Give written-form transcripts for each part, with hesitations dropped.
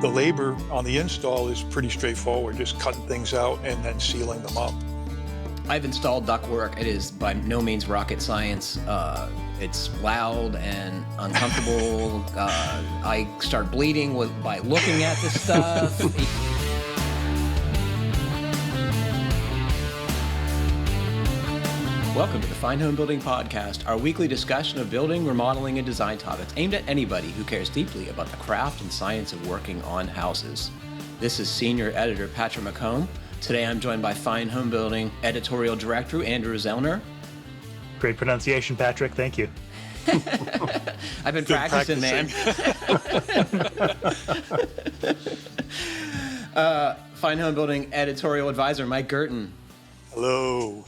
The labor on the install is pretty straightforward, just cutting things out and then sealing them up. I've installed ductwork. It is by no means rocket science. It's loud and uncomfortable. I start bleeding by looking at this stuff. Welcome to the Fine Homebuilding Podcast, our weekly discussion of building, remodeling, and design topics aimed at anybody who cares deeply about the craft and science of working on houses. This is Senior Editor Patrick McComb. Today I'm joined by Fine Homebuilding Editorial Director Andrew Zellner. Great pronunciation, Patrick. Thank you. I've been practicing, man. Fine Homebuilding Editorial Advisor Mike Gurton. Hello.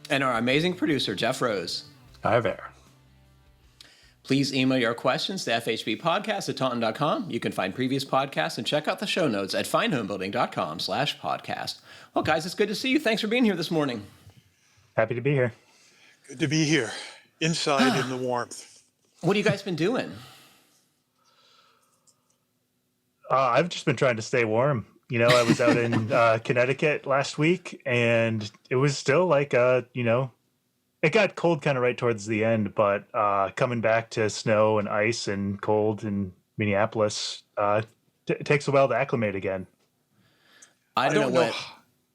And our amazing producer, Jeff Rose. Hi there. Please email your questions to fhbpodcast@taunton.com. You can find previous podcasts and check out the show notes at finehomebuilding.com/podcast. Well, guys, it's good to see you. Thanks for being here this morning. Happy to be here. Good to be here, inside in the warmth. What have you guys been doing? I've just been trying to stay warm. You know, I was out in Connecticut last week, and it was still like, it got cold kind of right towards the end, but coming back to snow and ice and cold in Minneapolis, it takes a while to acclimate again. I don't know what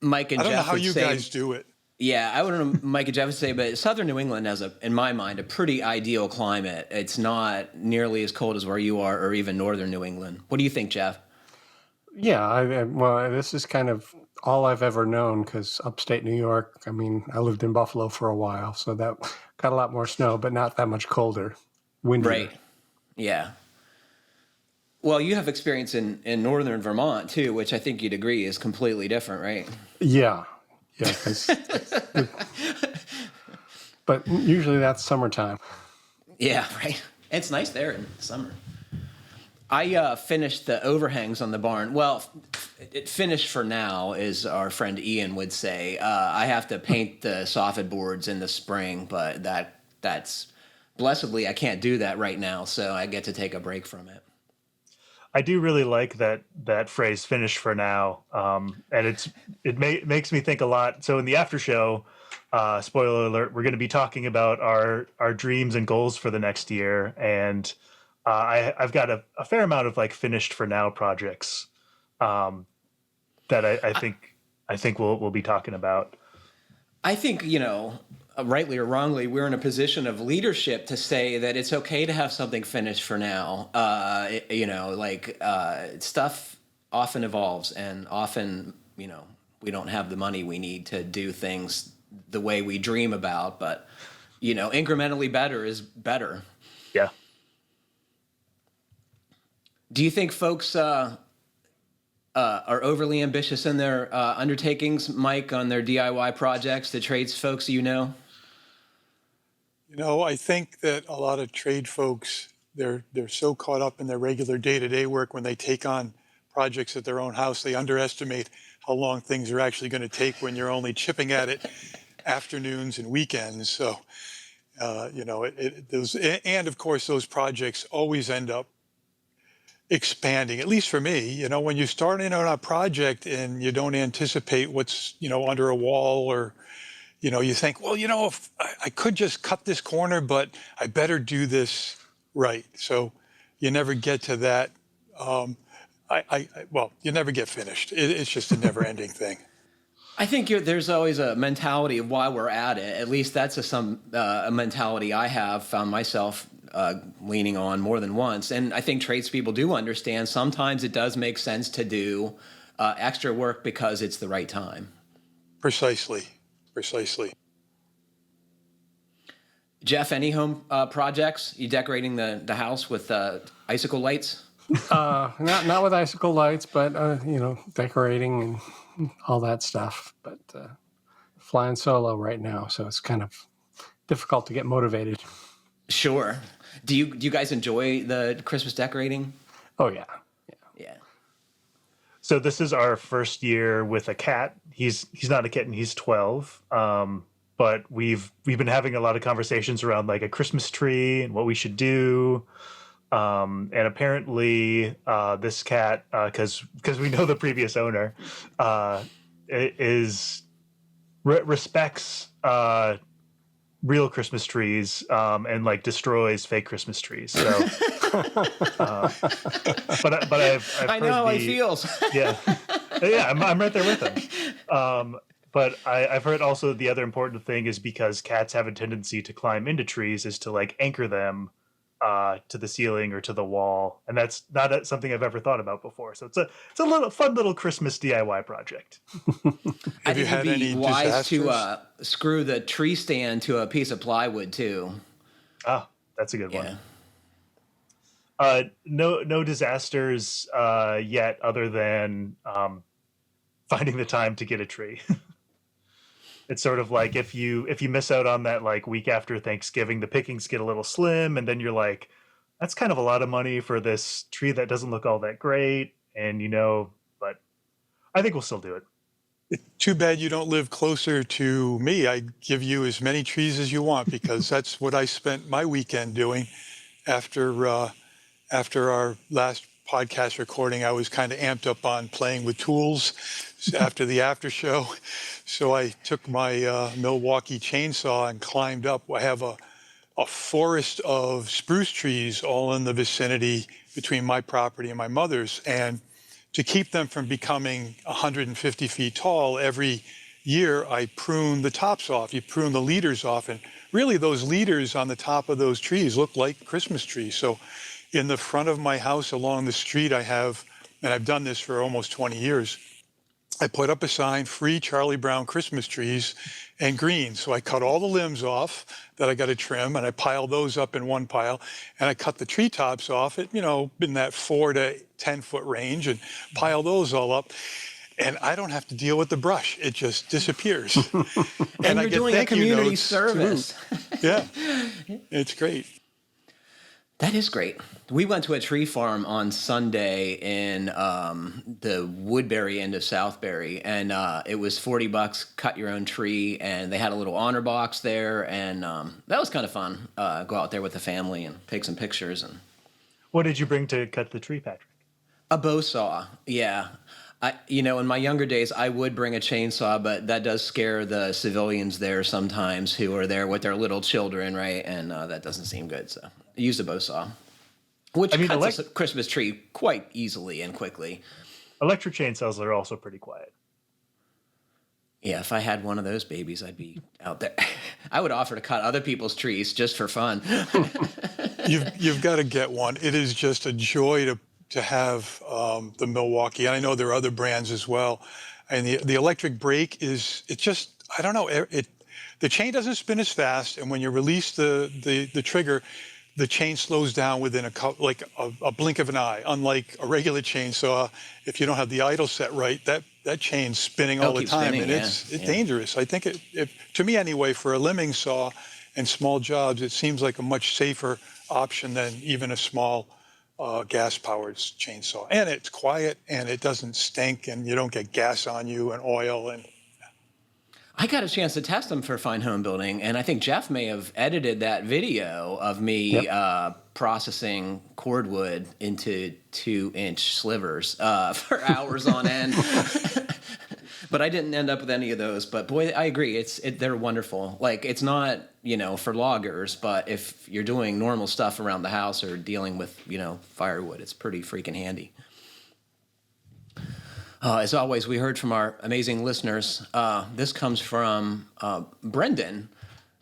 Mike and Jeff would say. I don't know how you guys do it. Yeah, I don't know what Mike and Jeff would say, but Southern New England has, in my mind, a pretty ideal climate. It's not nearly as cold as where you are, or even Northern New England. What do you think, Jeff? Yeah, well, this is kind of all I've ever known because upstate New York, I mean, I lived in Buffalo for a while, so that got a lot more snow, but not that much colder, windier. Right, yeah. Well, you have experience in northern Vermont, too, which I think you'd agree is completely different, right? Yeah. But usually that's summertime. Yeah, right. It's nice there in summer. I finished the overhangs on the barn. Well, it finished for now, as our friend Ian would say. I have to paint the soffit boards in the spring, but that's blessedly I can't do that right now, so I get to take a break from it. I do really like that phrase "finish for now," and it makes me think a lot. So in the after show, spoiler alert, we're going to be talking about our dreams and goals for the next year, and I've got a fair amount of like finished for now projects that I think we'll be talking about. I think, rightly or wrongly, we're in a position of leadership to say that it's okay to have something finished for now. Stuff often evolves, and often, we don't have the money we need to do things the way we dream about, but, incrementally better is better. Yeah. Do you think folks are overly ambitious in their undertakings, Mike, on their DIY projects, the trades folks I think that a lot of trade folks, they're so caught up in their regular day-to-day work when they take on projects at their own house, they underestimate how long things are actually going to take when you're only chipping at it afternoons and weekends. So, and of course, those projects always end up expanding, at least for me. When you start in on a project and you don't anticipate what's, under a wall, or, you think, well, if I could just cut this corner, but I better do this right. So you never get to that. You never get finished. It's just a never ending thing. I think there's always a mentality of why we're at it. At least that's a mentality I have found myself leaning on more than once. And I think tradespeople do understand sometimes it does make sense to do extra work because it's the right time. Precisely. Jeff, any home projects? You decorating the house with icicle lights? Not with icicle lights, but, decorating and all that stuff. But flying solo right now, so it's kind of difficult to get motivated. Sure. Do you guys enjoy the Christmas decorating? Oh, yeah. So this is our first year with a cat. He's not a kitten. He's 12. But we've been having a lot of conversations around like a Christmas tree and what we should do. And apparently, this cat, because we know the previous owner, respects real Christmas trees and like destroys fake Christmas trees. So, but I've I know heard how he feels. yeah, yeah, I'm right there with him. But I've heard also the other important thing is because cats have a tendency to climb into trees is to like anchor them to the ceiling or to the wall, and that's not something I've ever thought about before. So it's a little fun little Christmas DIY project. I Have you think had it'd be any wise to disasters? screw the tree stand to a piece of plywood too. Ah, that's a good Yeah. one. No disasters yet, other than finding the time to get a tree. It's sort of like if you miss out on that like week after Thanksgiving, the pickings get a little slim, and then you're like, that's kind of a lot of money for this tree that doesn't look all that great, and but I think we'll still do it. Too bad you don't live closer to me. I'd give you as many trees as you want because that's what I spent my weekend doing after our last podcast recording. I was kind of amped up on playing with tools after the after show. So I took my Milwaukee chainsaw and climbed up. I have a forest of spruce trees all in the vicinity between my property and my mother's. And to keep them from becoming 150 feet tall, every year I prune the tops off. You prune the leaders off. And really those leaders on the top of those trees look like Christmas trees. So in the front of my house along the street, I have, and I've done this for almost 20 years, I put up a sign, free Charlie Brown Christmas trees and green. So I cut all the limbs off that I got to trim, and I pile those up in one pile, and I cut the treetops off at, in that 4 to 10 foot range, and pile those all up. And I don't have to deal with the brush. It just disappears. And I you're get doing a thank you community notes, service. too. Yeah, it's great. That is great. We went to a tree farm on Sunday in the Woodbury end of Southbury, and it was $40, cut your own tree, and they had a little honor box there, and that was kind of fun. Go out there with the family and take some pictures. And What did you bring to cut the tree, Patrick? a bow saw, yeah. In my younger days, I would bring a chainsaw, but that does scare the civilians there sometimes who are there with their little children, right? And that doesn't seem good, so I used a bow saw, which cuts a Christmas tree quite easily and quickly. Electric chainsaws are also pretty quiet. Yeah, if I had one of those babies, I'd be out there. I would offer to cut other people's trees just for fun. You've got to get one. It is just a joy to have the Milwaukee. And I know there are other brands as well. And the electric brake I don't know. The chain doesn't spin as fast. And when you release the trigger, the chain slows down within a blink of an eye. Unlike a regular chainsaw, if you don't have the idle set right, that chain's spinning all the time. Spinning, and it's dangerous. I think to me anyway, for a limbing saw and small jobs, it seems like a much safer option than even a small gas-powered chainsaw. And it's quiet, and it doesn't stink, and you don't get gas on you and oil. And I got a chance to test them for Fine Homebuilding, and I think Jeff may have edited that video of me processing cordwood into 2-inch slivers for hours on end. But I didn't end up with any of those. But boy, I agree. They're wonderful. Like, it's not, for loggers, but if you're doing normal stuff around the house or dealing with, firewood, it's pretty freaking handy. As always, we heard from our amazing listeners. This comes from Brendan,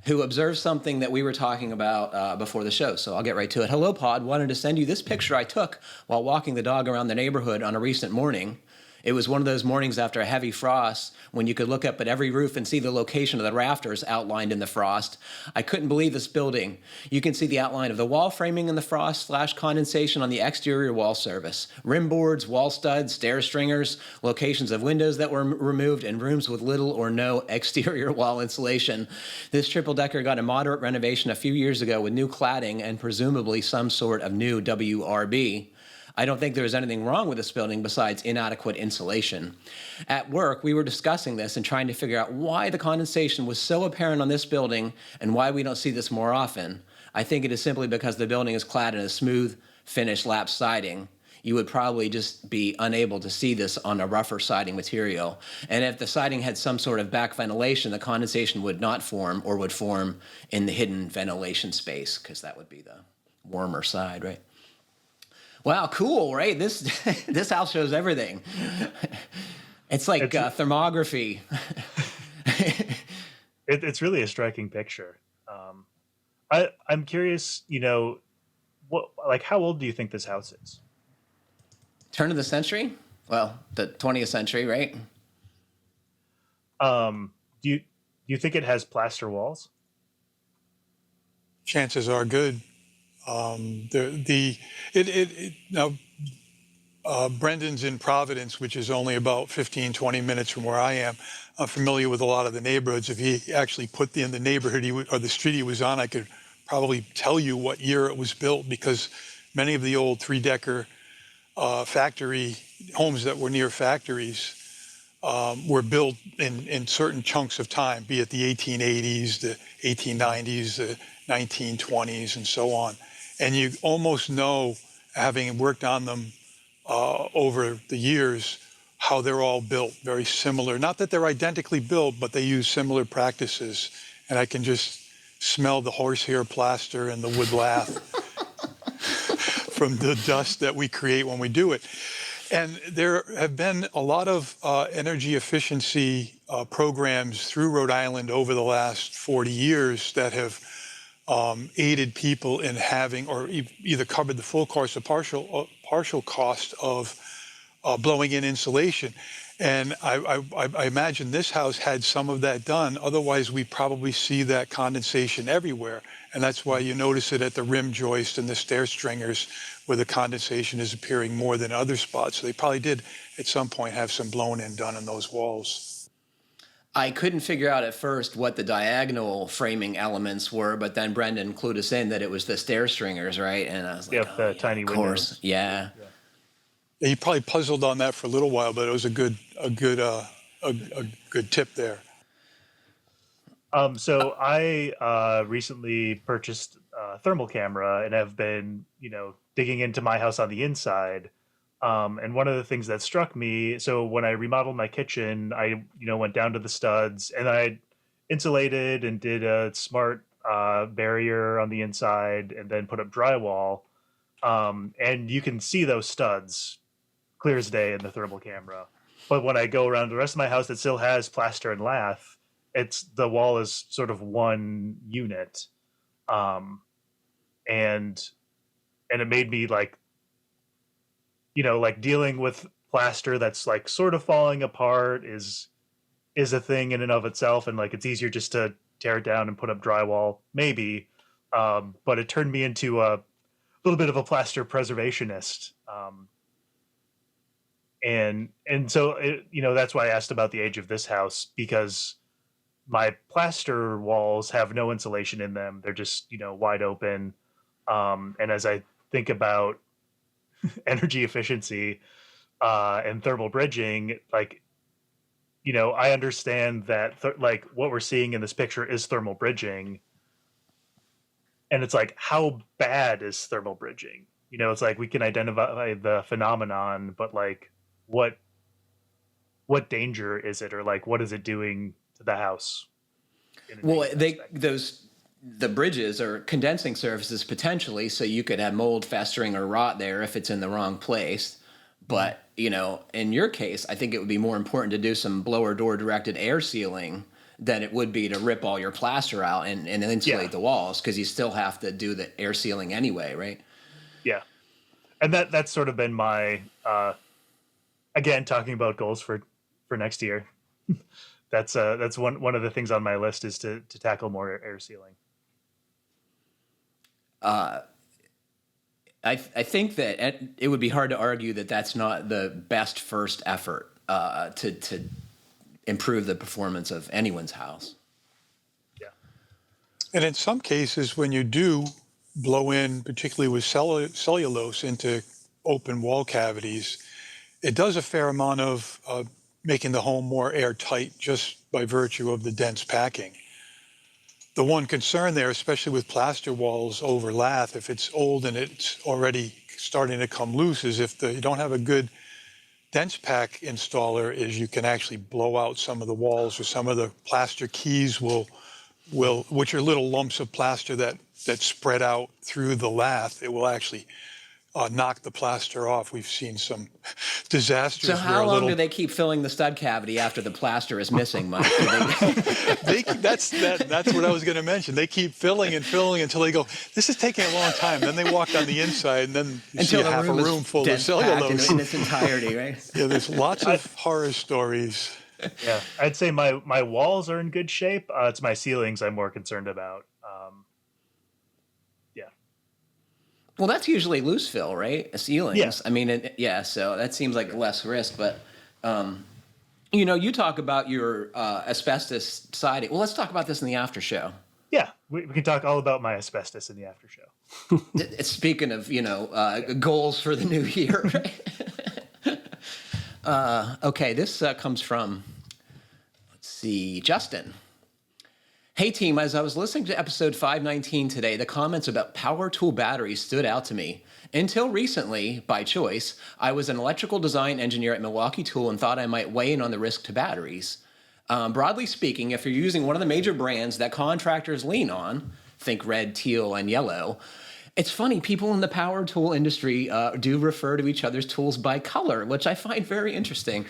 who observed something that we were talking about before the show. So I'll get right to it. Hello, Pod. Wanted to send you this picture I took while walking the dog around the neighborhood on a recent morning. It was one of those mornings after a heavy frost when you could look up at every roof and see the location of the rafters outlined in the frost. I couldn't believe this building. You can see the outline of the wall framing in the frost / condensation on the exterior wall surface. Rim boards, wall studs, stair stringers, locations of windows that were removed, and rooms with little or no exterior wall insulation. This triple-decker got a moderate renovation a few years ago with new cladding and presumably some sort of new WRB. I don't think there's anything wrong with this building besides inadequate insulation. At work, we were discussing this and trying to figure out why the condensation was so apparent on this building and why we don't see this more often. I think it is simply because the building is clad in a smooth, finished lap siding, you would probably just be unable to see this on a rougher siding material. And if the siding had some sort of back ventilation, the condensation would not form, or would form in the hidden ventilation space, because that would be the warmer side, right? Wow, cool, right? This this house shows everything. It's like thermography. It's really a striking picture. I'm curious, how old do you think this house is? Turn of the century? Well, the 20th century, right? Do you think it has plaster walls? Chances are good. Now, Brendan's in Providence, which is only about 15, 20 minutes from where I am. I'm familiar with a lot of the neighborhoods. If he actually put in the neighborhood or the street he was on, I could probably tell you what year it was built, because many of the old three-decker factory homes that were near factories were built in certain chunks of time, be it the 1880s, the 1890s, the 1920s, and so on. And you almost know, having worked on them over the years, how they're all built very similar. Not that they're identically built, but they use similar practices. And I can just smell the horsehair plaster and the wood lath from the dust that we create when we do it. And there have been a lot of energy efficiency programs through Rhode Island over the last 40 years that have aided people in having, or either covered the full cost or partial cost of blowing in insulation. And I imagine this house had some of that done. Otherwise, we probably see that condensation everywhere. And that's why you notice it at the rim joist and the stair stringers, where the condensation is appearing more than other spots. So they probably did at some point have some blown in done in those walls. I couldn't figure out at first what the diagonal framing elements were, but then Brendan clued us in that it was the stair stringers, right? And I was like, Yep, the tiny of course, windows. yeah. He probably puzzled on that for a little while, but it was a good tip there. So I recently purchased a thermal camera and have been, digging into my house on the inside. And one of the things that struck me, so when I remodeled my kitchen, I, went down to the studs and I insulated and did a smart barrier on the inside and then put up drywall. And you can see those studs clear as day in the thermal camera. But when I go around the rest of my house that still has plaster and lath, the wall is sort of one unit. And it made me like dealing with plaster that's like sort of falling apart is a thing in and of itself. And like, it's easier just to tear it down and put up drywall, maybe. But it turned me into a little bit of a plaster preservationist. And so, that's why I asked about the age of this house, because my plaster walls have no insulation in them. They're just, wide open. And as I think about energy efficiency and thermal bridging, like, I understand that what we're seeing in this picture is thermal bridging. And it's like, how bad is thermal bridging? It's like we can identify the phenomenon, but like, what danger is it, or like what is it doing to the house? Well, the bridges are condensing surfaces potentially, so you could have mold, festering, or rot there if it's in the wrong place. But in your case, I think it would be more important to do some blower door directed air sealing than it would be to rip all your plaster out and insulate the walls, because you still have to do the air sealing anyway, right? Yeah, and that's sort of been my again, talking about goals for next year. That's one of the things on my list, is to tackle more air sealing. I think that it would be hard to argue that that's not the best first effort to improve the performance of anyone's house. Yeah. And in some cases, when you do blow in, particularly with cellulose, into open wall cavities, it does a fair amount of making the home more airtight just by virtue of the dense packing. The one concern there, especially with plaster walls over lath, if it's old and it's already starting to come loose, is if you don't have a good dense pack installer, is you can actually blow out some of the walls, or some of the plaster keys will, which are little lumps of plaster that spread out through the lath. It will actually knock the plaster off. We've seen some disasters. So how long do they keep filling the stud cavity after the plaster is missing, Mike? That's what I was going to mention. They keep filling and filling until they go, this is taking a long time. Then they walk on the inside, and then you see half a room full of cellulose. In its entirety, right? Yeah, there's lots of horror stories. Yeah, I'd say my walls are in good shape. It's my ceilings I'm more concerned about. Well, that's usually loose fill, right? Ceilings. Yeah. I mean, so that seems like less risk. But, you talk about your asbestos siding. Well, let's talk about this in the after show. Yeah, we can talk all about my asbestos in the after show. Speaking of, goals for the new year, right? Okay, this comes from, let's see, Justin. Hey team, as I was listening to episode 519 today, the comments about power tool batteries stood out to me. Until recently, by choice, I was an electrical design engineer at Milwaukee Tool and thought I might weigh in on the risk to batteries. Broadly speaking, if you're using one of the major brands that contractors lean on, think red, teal, and yellow, it's funny, people in the power tool industry do refer to each other's tools by color, which I find very interesting.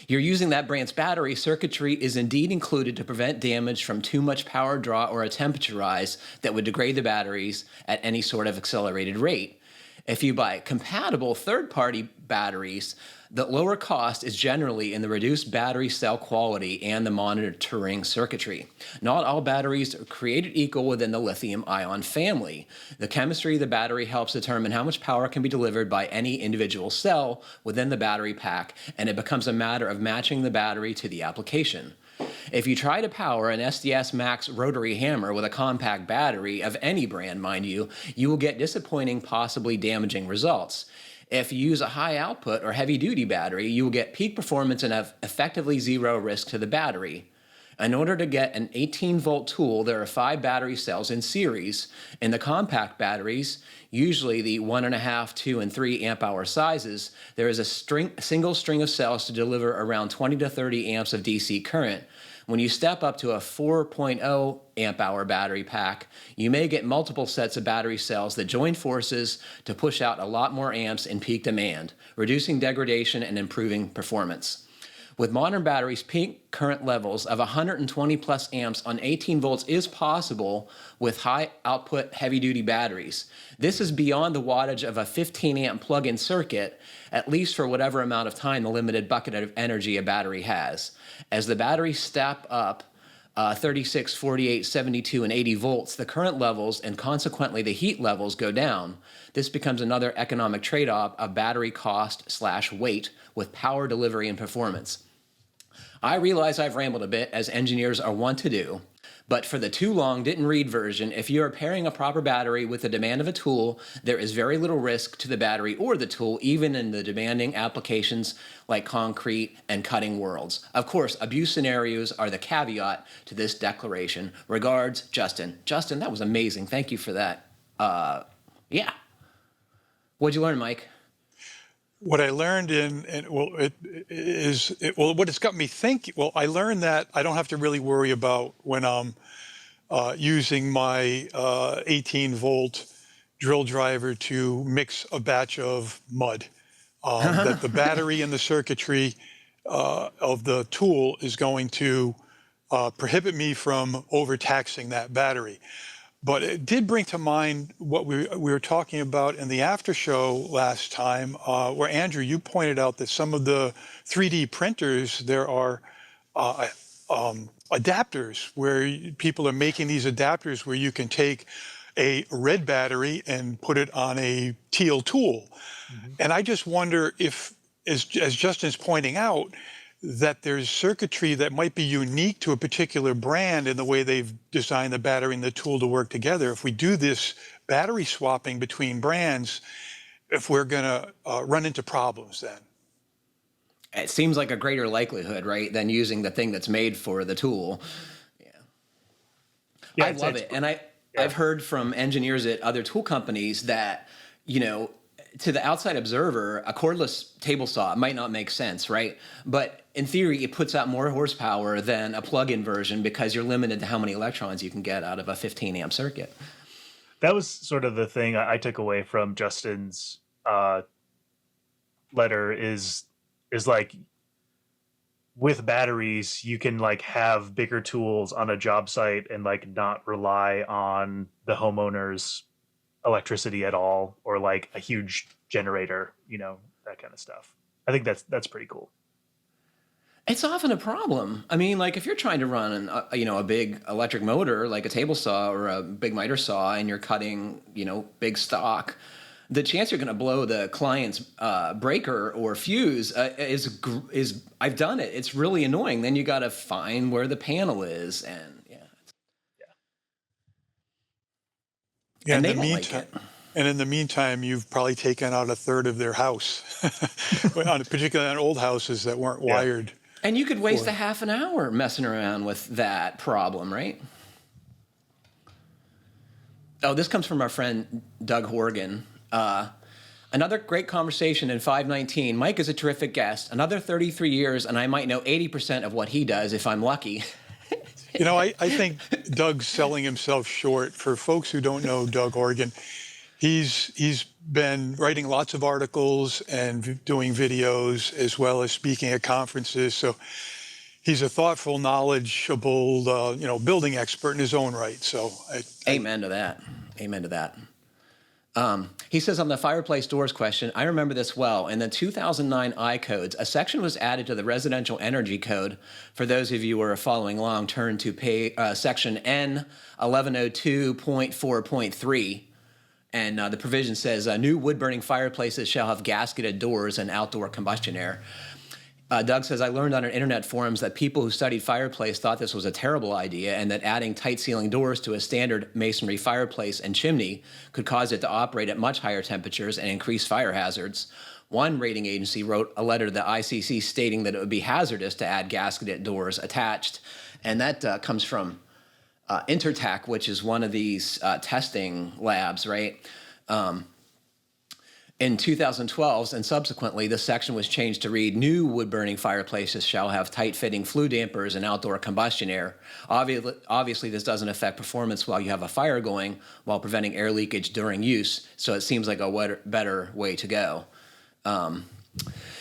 You're using that brand's battery, circuitry is indeed included to prevent damage from too much power draw or a temperature rise that would degrade the batteries at any sort of accelerated rate. If you buy compatible third-party batteries, the lower cost is generally in the reduced battery cell quality and the monitoring circuitry. Not all batteries are created equal within the lithium-ion family. The chemistry of the battery helps determine how much power can be delivered by any individual cell within the battery pack, and it becomes a matter of matching the battery to the application. If you try to power an SDS Max rotary hammer with a compact battery of any brand, mind you, you will get disappointing, possibly damaging results. If you use a high output or heavy duty battery, you will get peak performance and have effectively zero risk to the battery. In order to get an 18-volt tool, there are 5 battery cells in series. In the compact batteries, usually the 1.5, 2, and 3 amp-hour sizes, there is a single string of cells to deliver around 20 to 30 amps of DC current. When you step up to a 4.0 amp-hour battery pack, you may get multiple sets of battery cells that join forces to push out a lot more amps in peak demand, reducing degradation and improving performance. With modern batteries, peak current levels of 120 plus amps on 18 volts is possible with high output heavy duty batteries. This is beyond the wattage of a 15 amp plug-in circuit, at least for whatever amount of time the limited bucket of energy a battery has. As the batteries step up 36, 48, 72, and 80 volts, the current levels and consequently the heat levels go down. This becomes another economic trade-off of battery cost/weight with power delivery and performance. I realize I've rambled a bit, as engineers are wont to do, but for the too long didn't read version, if you are pairing a proper battery with the demand of a tool, there is very little risk to the battery or the tool, even in the demanding applications like concrete and cutting worlds. Of course, abuse scenarios are the caveat to this declaration. Regards, Justin. Justin, that was amazing. Thank you for that. Yeah. What'd you learn, Mike? What I learned what it's got me thinking. Well, I learned that I don't have to really worry about when I'm using my 18-volt drill driver to mix a batch of mud. That the battery and the circuitry of the tool is going to prohibit me from overtaxing that battery. But it did bring to mind what we were talking about in the after show last time, where Andrew, you pointed out that some of the 3D printers, there are adapters where people are making these adapters where you can take a red battery and put it on a teal tool. Mm-hmm. And I just wonder if, as Justin's pointing out, that there's circuitry that might be unique to a particular brand in the way they've designed the battery and the tool to work together. If we do this battery swapping between brands, if we're going to run into problems then. It seems like a greater likelihood, right, than using the thing that's made for the tool. Yeah. Yeah, I love it. And I've heard from engineers at other tool companies that, you know, to the outside observer, a cordless table saw might not make sense, right? But in theory, it puts out more horsepower than a plug-in version because you're limited to how many electrons you can get out of a 15 amp circuit. That was sort of the thing I took away from Justin's letter is like, with batteries, you can like have bigger tools on a job site and like not rely on the homeowner's electricity at all, or like a huge generator, you know, that kind of stuff. I think that's pretty cool. It's often a problem. I mean, like if you're trying to run a big electric motor, like a table saw or a big miter saw, and you're cutting, big stock, the chance you're going to blow the client's breaker or fuse is I've done it. It's really annoying. Then you got to find where the panel is, and Yeah, and in they the don't meantime, like it. and in the meantime, you've probably taken out a third of their house, particularly on old houses that weren't wired. And you could waste a half an hour messing around with that problem, right? Oh, this comes from our friend Doug Horgan. Another great conversation in 519. Mike is a terrific guest. Another 33 years, and I might know 80% of what he does if I'm lucky. I think Doug's selling himself short. For folks who don't know Doug Horgan, he's been writing lots of articles and doing videos as well as speaking at conferences. So he's a thoughtful, knowledgeable, building expert in his own right. So Amen to that. Amen to that. He says on the fireplace doors question, I remember this well. In the 2009 I-codes, a section was added to the residential energy code. For those of you who are following along, turn to section N 1102.4.3. And the provision says, new wood-burning fireplaces shall have gasketed doors and outdoor combustion air. Doug says, I learned on our internet forums that people who studied fireplace thought this was a terrible idea, and that adding tight ceiling doors to a standard masonry fireplace and chimney could cause it to operate at much higher temperatures and increase fire hazards. One rating agency wrote a letter to the ICC stating that it would be hazardous to add gasketed doors attached. And that comes from Intertech, which is one of these testing labs, right? In 2012 and subsequently, the section was changed to read, new wood-burning fireplaces shall have tight-fitting flue dampers and outdoor combustion air. Obviously, this doesn't affect performance while you have a fire going, while preventing air leakage during use, so it seems like a better way to go.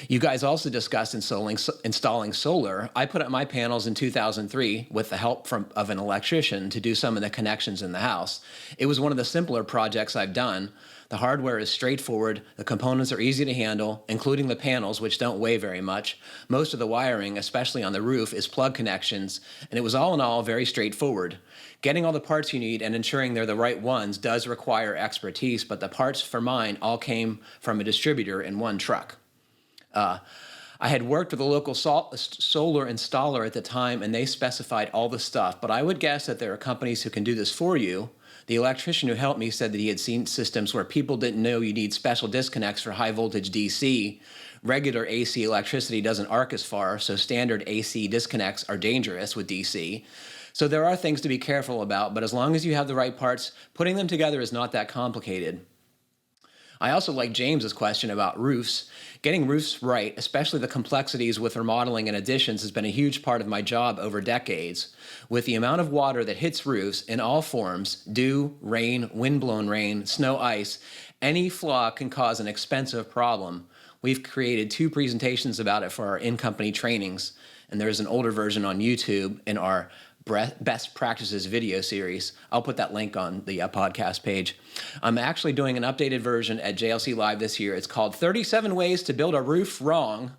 You guys also discussed installing solar. I put up my panels in 2003 with the help of an electrician to do some of the connections in the house. It was one of the simpler projects I've done. The hardware is straightforward, the components are easy to handle, including the panels, which don't weigh very much. Most of the wiring, especially on the roof, is plug connections, and it was all in all very straightforward. Getting all the parts you need and ensuring they're the right ones does require expertise, but the parts for mine all came from a distributor in one truck. I had worked with a local solar installer at the time, and they specified all the stuff, but I would guess that there are companies who can do this for you. The electrician who helped me said that he had seen systems where people didn't know you need special disconnects for high voltage DC. Regular AC electricity doesn't arc as far, so standard AC disconnects are dangerous with DC. So there are things to be careful about, but as long as you have the right parts, putting them together is not that complicated. I also like James's question about roofs. Getting roofs right, especially the complexities with remodeling and additions, has been a huge part of my job over decades. With the amount of water that hits roofs in all forms, dew, rain, windblown rain, snow, ice, any flaw can cause an expensive problem. We've created 2 presentations about it for our in-company trainings, and there's an older version on YouTube in our best practices video series. I'll put that link on the podcast page. I'm actually doing an updated version at JLC Live this year. It's called 37 Ways to Build a Roof Wrong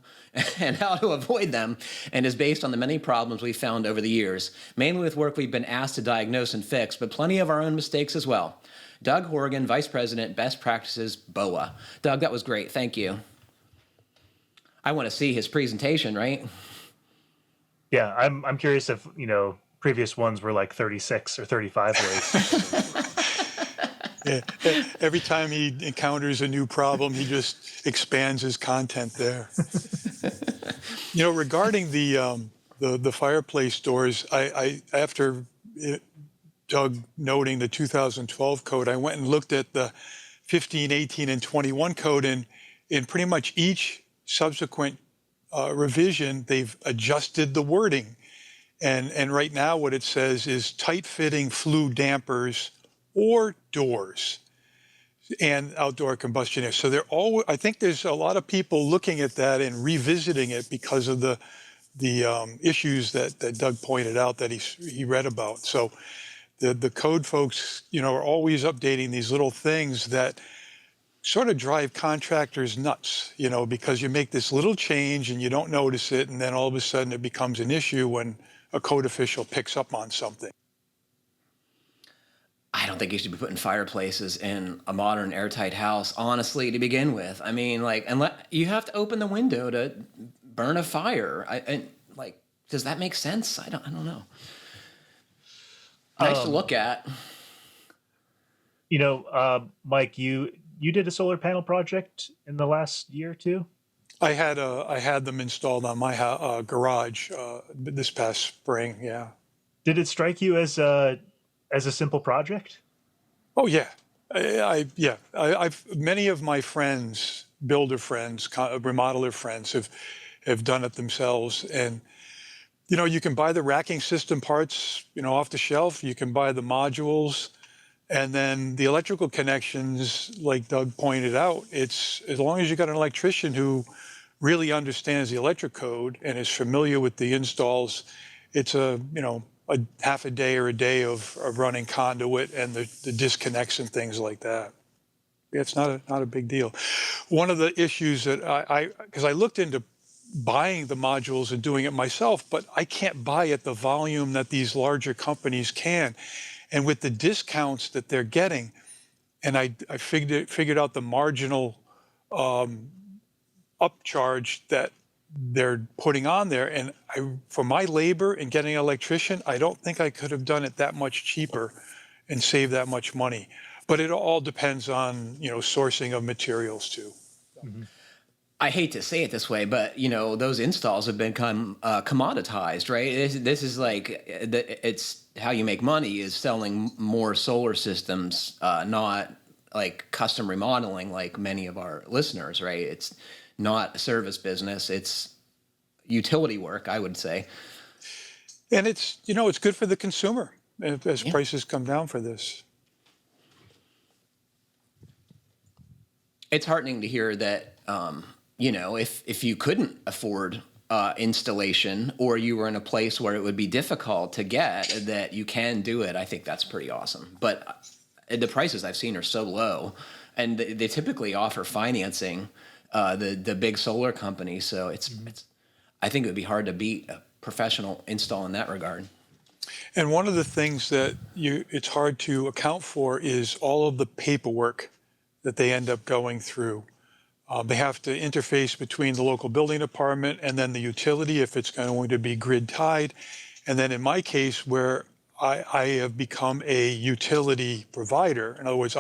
and How to Avoid Them, and is based on the many problems we've found over the years, mainly with work we've been asked to diagnose and fix, but plenty of our own mistakes as well. Doug Horgan, Vice President, Best Practices, BOA. Doug, that was great. Thank you. I want to see his presentation, right? Yeah, I'm curious if, previous ones were like 36 or 35 ways. Yeah. Every time he encounters a new problem, he just expands his content there. Regarding the fireplace doors, I after Doug noting the 2012 code, I went and looked at the 15, 18, and 21 code, and in pretty much each subsequent revision, they've adjusted the wording. And right now what it says is tight-fitting flue dampers or doors and outdoor combustion air. So I think there's a lot of people looking at that and revisiting it because of the issues that Doug pointed out that he read about. So the code folks, are always updating these little things that sort of drive contractors nuts, because you make this little change and you don't notice it, and then all of a sudden it becomes an issue when a code official picks up on something. I don't think you should be putting fireplaces in a modern airtight house, honestly, to begin with. I mean, unless you have to open the window to burn a fire. Does that make sense? I don't know. Nice to look at. Mike, you did a solar panel project in the last year or two? I had them installed on my garage this past spring. Yeah. Did it strike you as a simple project? Oh yeah, I've many of my friends, builder friends, remodeler friends, have done it themselves, and you can buy the racking system parts, off the shelf. You can buy the modules, and then the electrical connections, like Doug pointed out. It's as long as you got an electrician who really understands the electric code and is familiar with the installs. It's a half a day or a day of running conduit and the disconnects and things like that. It's not a big deal. One of the issues that because I looked into buying the modules and doing it myself, but I can't buy at the volume that these larger companies can. And with the discounts that they're getting, and I figured out the marginal upcharge that they're putting on there, and for my labor and getting an electrician, I don't think I could have done it that much cheaper and save that much money. But it all depends on sourcing of materials too. Mm-hmm. I hate to say it this way, but those installs have become commoditized, right? This is it's how you make money is selling more solar systems, not like custom remodeling like many of our listeners, right? It's not a service business. It's utility work, I would say. And it's it's good for the consumer as prices come down for this. It's heartening to hear that if you couldn't afford installation, or you were in a place where it would be difficult to get, that you can do it. I think that's pretty awesome. But the prices I've seen are so low, and they typically offer financing. The big solar companies, so it's I think it would be hard to beat a professional install in that regard. And one of the things that it's hard to account for is all of the paperwork that they end up going through. They have to interface between the local building department and then the utility if it's going to be grid tied. And then in my case, where I have become a utility provider, in other words,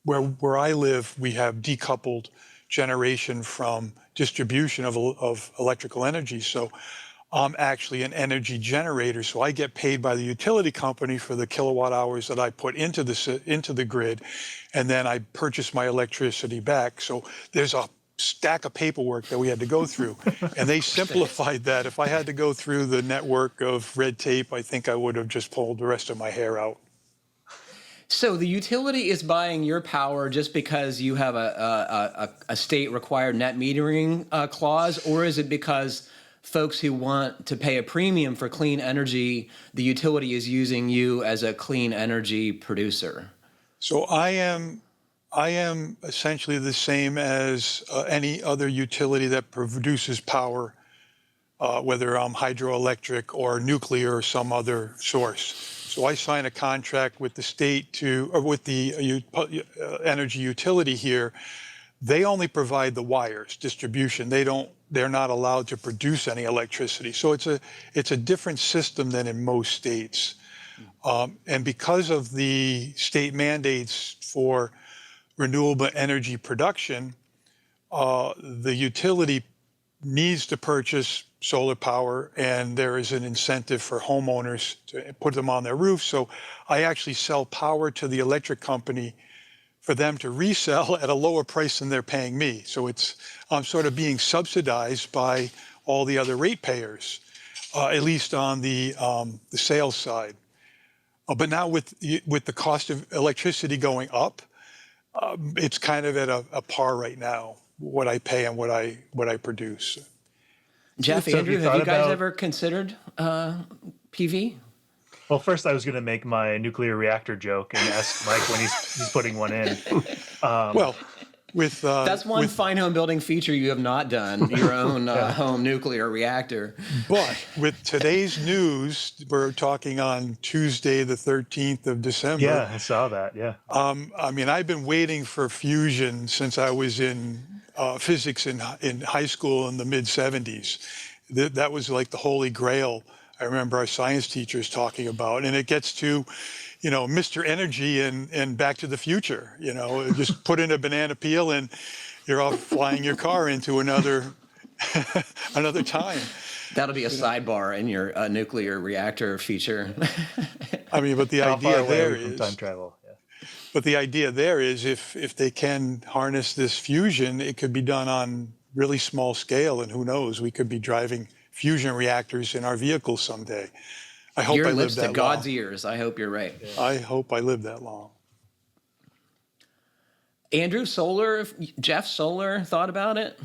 where I live, we have decoupled generation from distribution of electrical energy. So I'm actually an energy generator. So I get paid by the utility company for the kilowatt hours that I put into the grid, and then I purchase my electricity back. So there's a stack of paperwork that we had to go through, and they simplified that. If I had to go through the network of red tape, I think I would have just pulled the rest of my hair out. So the utility is buying your power just because you have a state required net metering clause, or is it because folks who want to pay a premium for clean energy, the utility is using you as a clean energy producer? So I am essentially the same as any other utility that produces power, whether I'm hydroelectric or nuclear or some other source. So I sign a contract with the state or with the energy utility here. They only provide the wires, distribution. They're not allowed to produce any electricity. So it's a different system than in most states. And because of the state mandates for renewable energy production, the utility needs to purchase solar power, and there is an incentive for homeowners to put them on their roof. So I actually sell power to the electric company for them to resell at a lower price than they're paying me. So I'm sort of being subsidized by all the other ratepayers, at least on the sales side. But now with the cost of electricity going up, it's kind of at a par right now, what I pay and what I produce. Jeff, So Andrew, have you guys ever considered PV? Well, first I was going to make my nuclear reactor joke and ask Mike when he's putting one in. Well, with That's one fine home building feature you have not done, your own home nuclear reactor. But with today's news, we're talking on Tuesday, the 13th of December. Yeah, I saw that. Yeah. I mean, I've been waiting for fusion since I was in physics in high school in the mid 70s. That was like the holy grail. I remember our science teachers talking about, and it gets to, Mr. Energy and Back to the Future. Just put in a banana peel and you're off flying your car into another time. That'll be a sidebar in your nuclear reactor feature. I mean, but the How far idea away there are we from is time travel. Yeah. But the idea there is if they can harness this fusion, it could be done on really small scale, and who knows, we could be driving fusion reactors in our vehicles someday. I hope Your I live lips to that God's long. ears. I hope you're right. I hope I live that long. Andrew, solar, Jeff, solar, thought about it?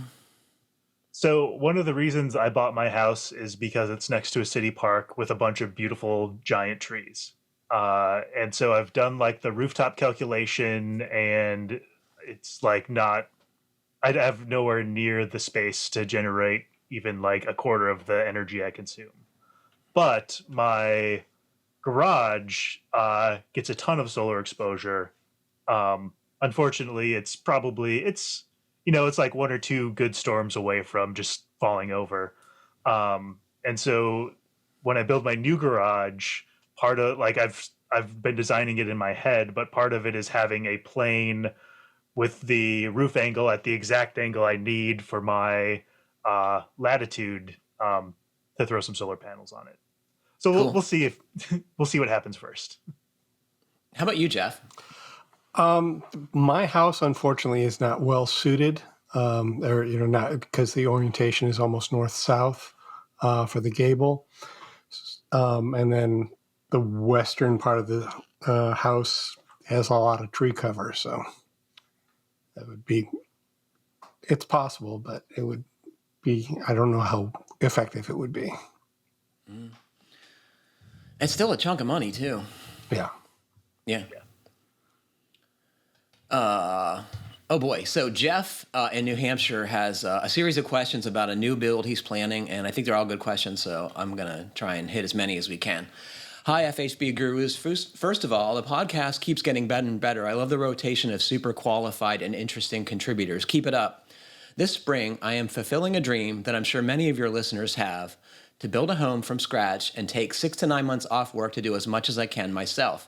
So one of the reasons I bought my house is because it's next to a city park with a bunch of beautiful giant trees. And so I've done like the rooftop calculation, and it's like I'd have nowhere near the space to generate even like a quarter of the energy I consume. But my garage gets a ton of solar exposure. Unfortunately, it's like one or two good storms away from just falling over. And so when I build my new garage, part of like I've been designing it in my head, but part of it is having a plane with the roof angle at the exact angle I need for my latitude to throw some solar panels on it. So Cool. we'll see we'll see what happens first. How about you, Jeff? My house, unfortunately, is not well suited. Or not because the orientation is almost north-south for the gable, and then the western part of the house has a lot of tree cover. So that would be. It's possible, but it would be. I don't know how effective it would be. It's still a chunk of money, too. Yeah. Yeah. Oh boy. So Jeff in New Hampshire has a series of questions about a new build he's planning, and I think they're all good questions, so I'm going to try and hit as many as we can. Hi, FHB Gurus. First of all, the podcast keeps getting better and better. I love the rotation of super qualified and interesting contributors. Keep it up. This spring, I am fulfilling a dream that I'm sure many of your listeners have, to build a home from scratch and take 6 to 9 months off work to do as much as I can myself.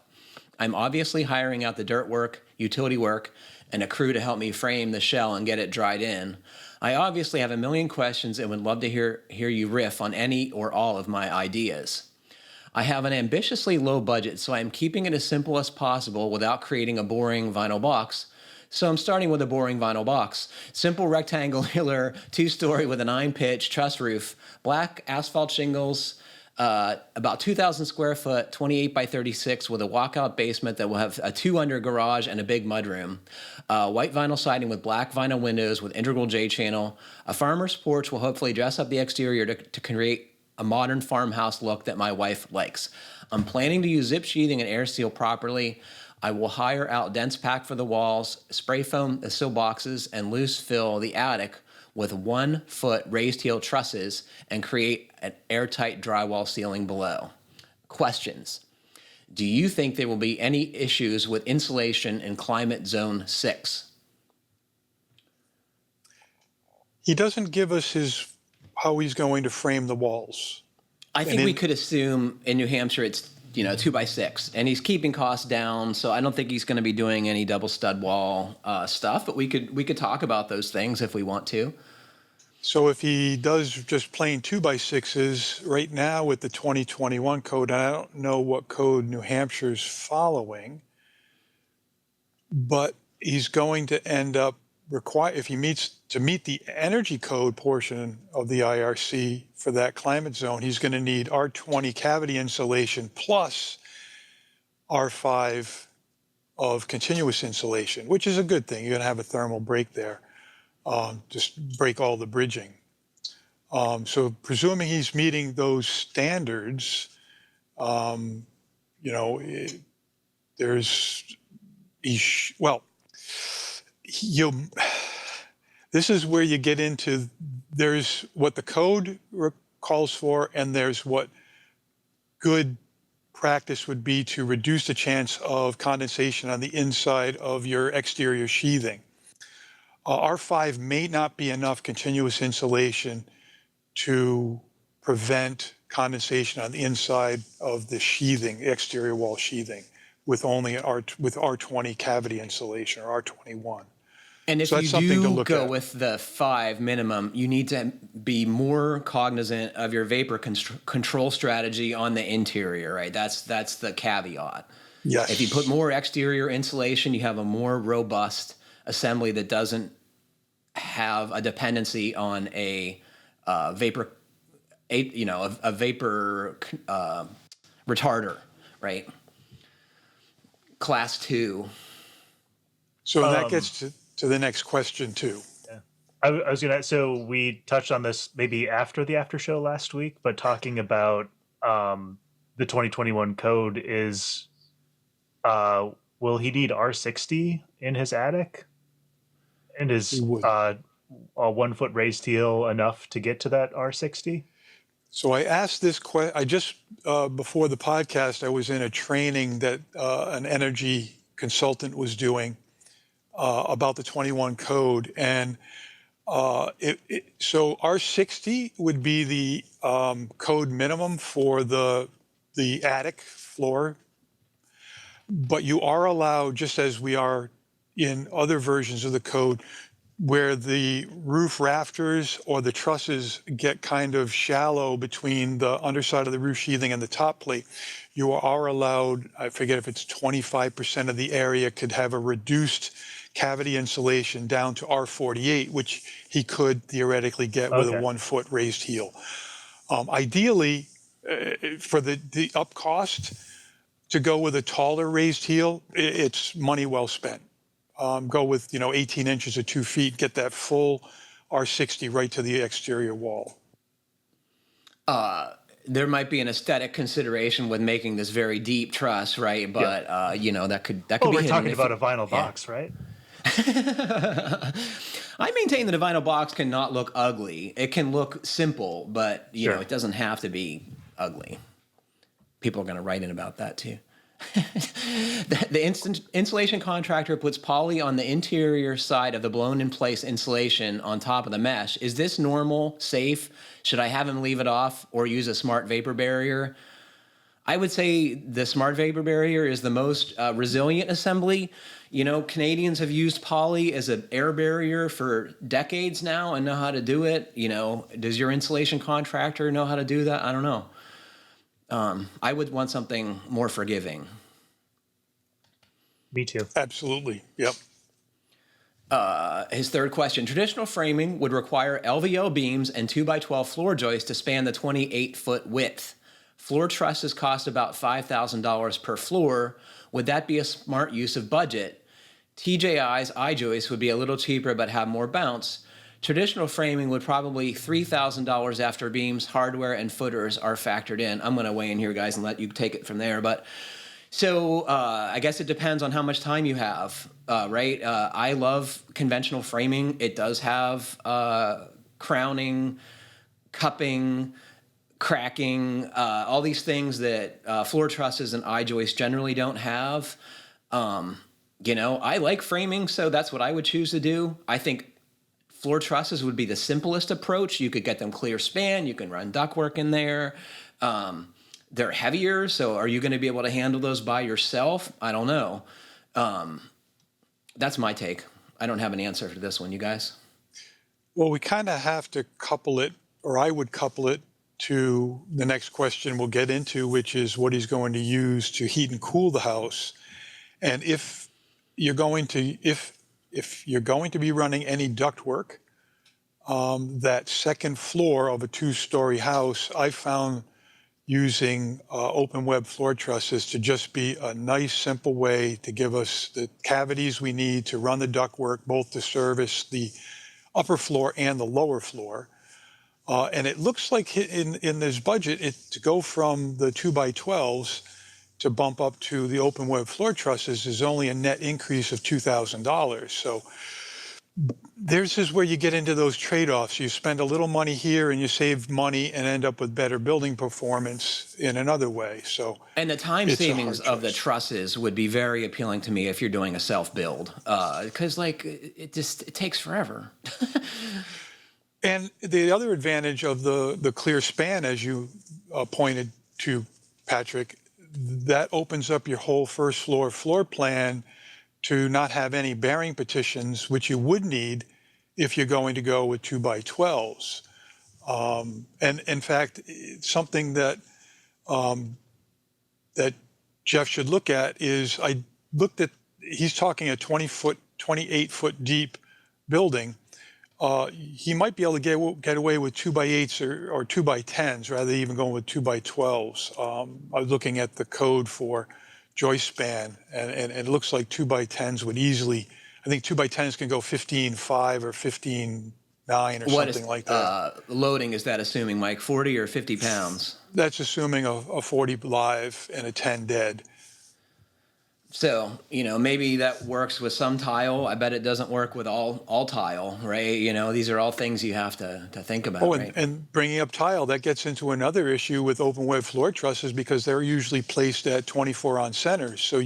I'm obviously hiring out the dirt work, utility work, and a crew to help me frame the shell and get it dried in. I obviously have a million questions and would love to hear you riff on any or all of my ideas. I have an ambitiously low budget, so I'm keeping it as simple as possible without creating a boring vinyl box. So I'm starting with a boring vinyl box. Simple rectangular 2-story with a 9-pitch truss roof, black asphalt shingles, about 2,000 square foot, 28 by 36 with a walkout basement that will have a 2-under garage and a big mudroom. White vinyl siding with black vinyl windows with integral J-channel. A farmer's porch will hopefully dress up the exterior to create a modern farmhouse look that my wife likes. I'm planning to use zip sheathing and air seal properly. I will hire out dense pack for the walls, spray foam the sill boxes, and loose fill the attic with 1-foot raised heel trusses and create an airtight drywall ceiling below. Questions. Do you think there will be any issues with insulation in climate zone 6? He doesn't give us how he's going to frame the walls. I think we could assume in New Hampshire it's 2x6, and he's keeping costs down, so I don't think he's going to be doing any double stud wall stuff. But we could talk about those things if we want to. So if he does just plain 2x6s right now with the 2021 code, and I don't know what code New Hampshire's following, but he's going to end up if he meets the energy code portion of the IRC for that climate zone, he's going to need R20 cavity insulation plus R5 of continuous insulation, which is a good thing. You're going to have a thermal break there. Just break all the bridging. So presuming he's meeting those standards, this is where you get into, there's what the code calls for, and there's what good practice would be to reduce the chance of condensation on the inside of your exterior sheathing. R5 may not be enough continuous insulation to prevent condensation on the inside of the sheathing, exterior wall sheathing, with only with R20 cavity insulation or R21. And if So that's you something to do look go at. with the 5 minimum, you need to be more cognizant of your vapor control strategy on the interior, right? That's the caveat. Yes. If you put more exterior insulation, you have a more robust assembly that doesn't have a dependency on a vapor retarder, right? Class 2. So that gets to the next question too. Yeah. I was gonna. So we touched on this maybe after the after show last week, but talking about the 2021 code is, will he need R60 in his attic? And is a 1 foot raised heel enough to get to that R60? So I asked this question. I just before the podcast, I was in a training that an energy consultant was doing about the 21 code, and so R60 would be the code minimum for the attic floor, but you are allowed, just as we are in other versions of the code, where the roof rafters or the trusses get kind of shallow between the underside of the roof sheathing and the top plate, you are allowed, I forget if it's 25% of the area could have a reduced cavity insulation down to R48, which he could theoretically get with a 1 foot raised heel. Ideally, for the up cost, to go with a taller raised heel, it's money well spent. Go with 18 inches or 2 feet, get that full R60 right to the exterior wall. There might be an aesthetic consideration with making this very deep truss, right? But that could be. We're talking about a vinyl box, right? I maintain that a vinyl box cannot look ugly. It can look simple, but it doesn't have to be ugly. People are going to write in about that too. The insulation contractor puts poly on the interior side of the blown-in-place insulation on top of the mesh. Is this normal, safe? Should I have him leave it off or use a smart vapor barrier? I would say the smart vapor barrier is the most resilient assembly. Canadians have used poly as an air barrier for decades now and know how to do it. Does your insulation contractor know how to do that? I don't know. I would want something more forgiving. Me too. Absolutely. Yep. His third question. Traditional framing would require LVL beams and 2x12 floor joists to span the 28-foot width. Floor trusses cost about $5,000 per floor. Would that be a smart use of budget? TJI's I-joists would be a little cheaper but have more bounce. Traditional framing would probably $3,000 after beams, hardware, and footers are factored in. I'm going to weigh in here, guys, and let you take it from there. But so I guess it depends on how much time you have, right? I love conventional framing. It does have crowning, cupping, cracking, all these things that floor trusses and I-joists generally don't have. I like framing, so that's what I would choose to do. I think floor trusses would be the simplest approach. You could get them clear span. You can run ductwork in there. They're heavier, so are you going to be able to handle those by yourself? I don't know. That's my take. I don't have an answer for this one, you guys. Well, we kind of have to couple it, or I would couple it to the next question we'll get into, which is what he's going to use to heat and cool the house. And if you're going to, if you're going to be running any ductwork, that second floor of a 2-story house, I found using open web floor trusses to just be a nice, simple way to give us the cavities we need to run the ductwork, both to service the upper floor and the lower floor. And it looks like in this budget, to go from the 2x12s to bump up to the open web floor trusses is only a net increase of $2,000. So this is where you get into those trade-offs. You spend a little money here and you save money and end up with better building performance in another way. So, and the time it's a savings hard of the choice. trusses would be very appealing to me if you're doing a self-build, because like it takes forever. And the other advantage of the clear span, as you pointed to, Patrick, that opens up your whole first floor plan to not have any bearing partitions, which you would need if you're going to go with 2x12s. And in fact, it's something that that Jeff should look at is he's talking a 28-foot deep building. He might be able to get away with 2x8s or 2x10s rather than even going with 2x12s. I was looking at the code for joist span, and it looks like 2x10s would easily, I think 2x10s can go 15.5 or 15.9 or something like that. Loading, is that assuming, Mike, 40 or 50 pounds? That's assuming a 40 live and a 10 dead. So, maybe that works with some tile. I bet it doesn't work with all tile, right? These are all things you have to think about, Oh, right? and bringing up tile, that gets into another issue with open web floor trusses because they're usually placed at 24 on centers. So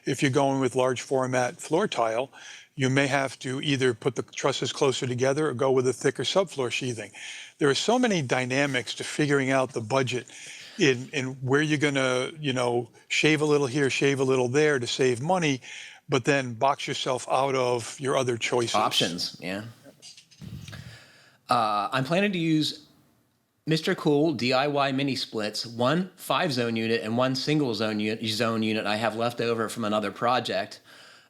if you're going with large format floor tile, you may have to either put the trusses closer together or go with a thicker subfloor sheathing. There are so many dynamics to figuring out the budget in where you're going to, shave a little here, shave a little there to save money, but then box yourself out of your other choices. Options, yeah. I'm planning to use Mr. Cool DIY mini splits, one 5-zone unit and one single zone unit I have left over from another project.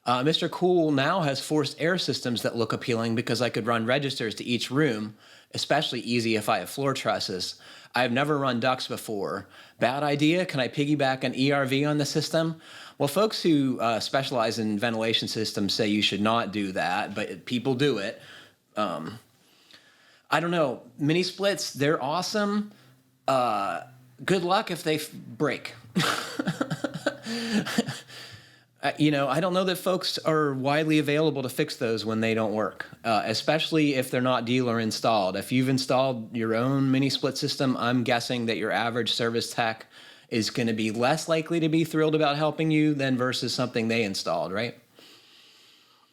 Mr. Cool now has forced air systems that look appealing because I could run registers to each room, especially easy if I have floor trusses. I've never run ducts before. Bad idea? Can I piggyback an ERV on the system? Well, folks who specialize in ventilation systems say you should not do that, but people do it. I don't know. Mini splits, they're awesome. Good luck if they break. I don't know that folks are widely available to fix those when they don't work, especially if they're not dealer installed. If you've installed your own mini split system, I'm guessing that your average service tech is going to be less likely to be thrilled about helping you than versus something they installed, right?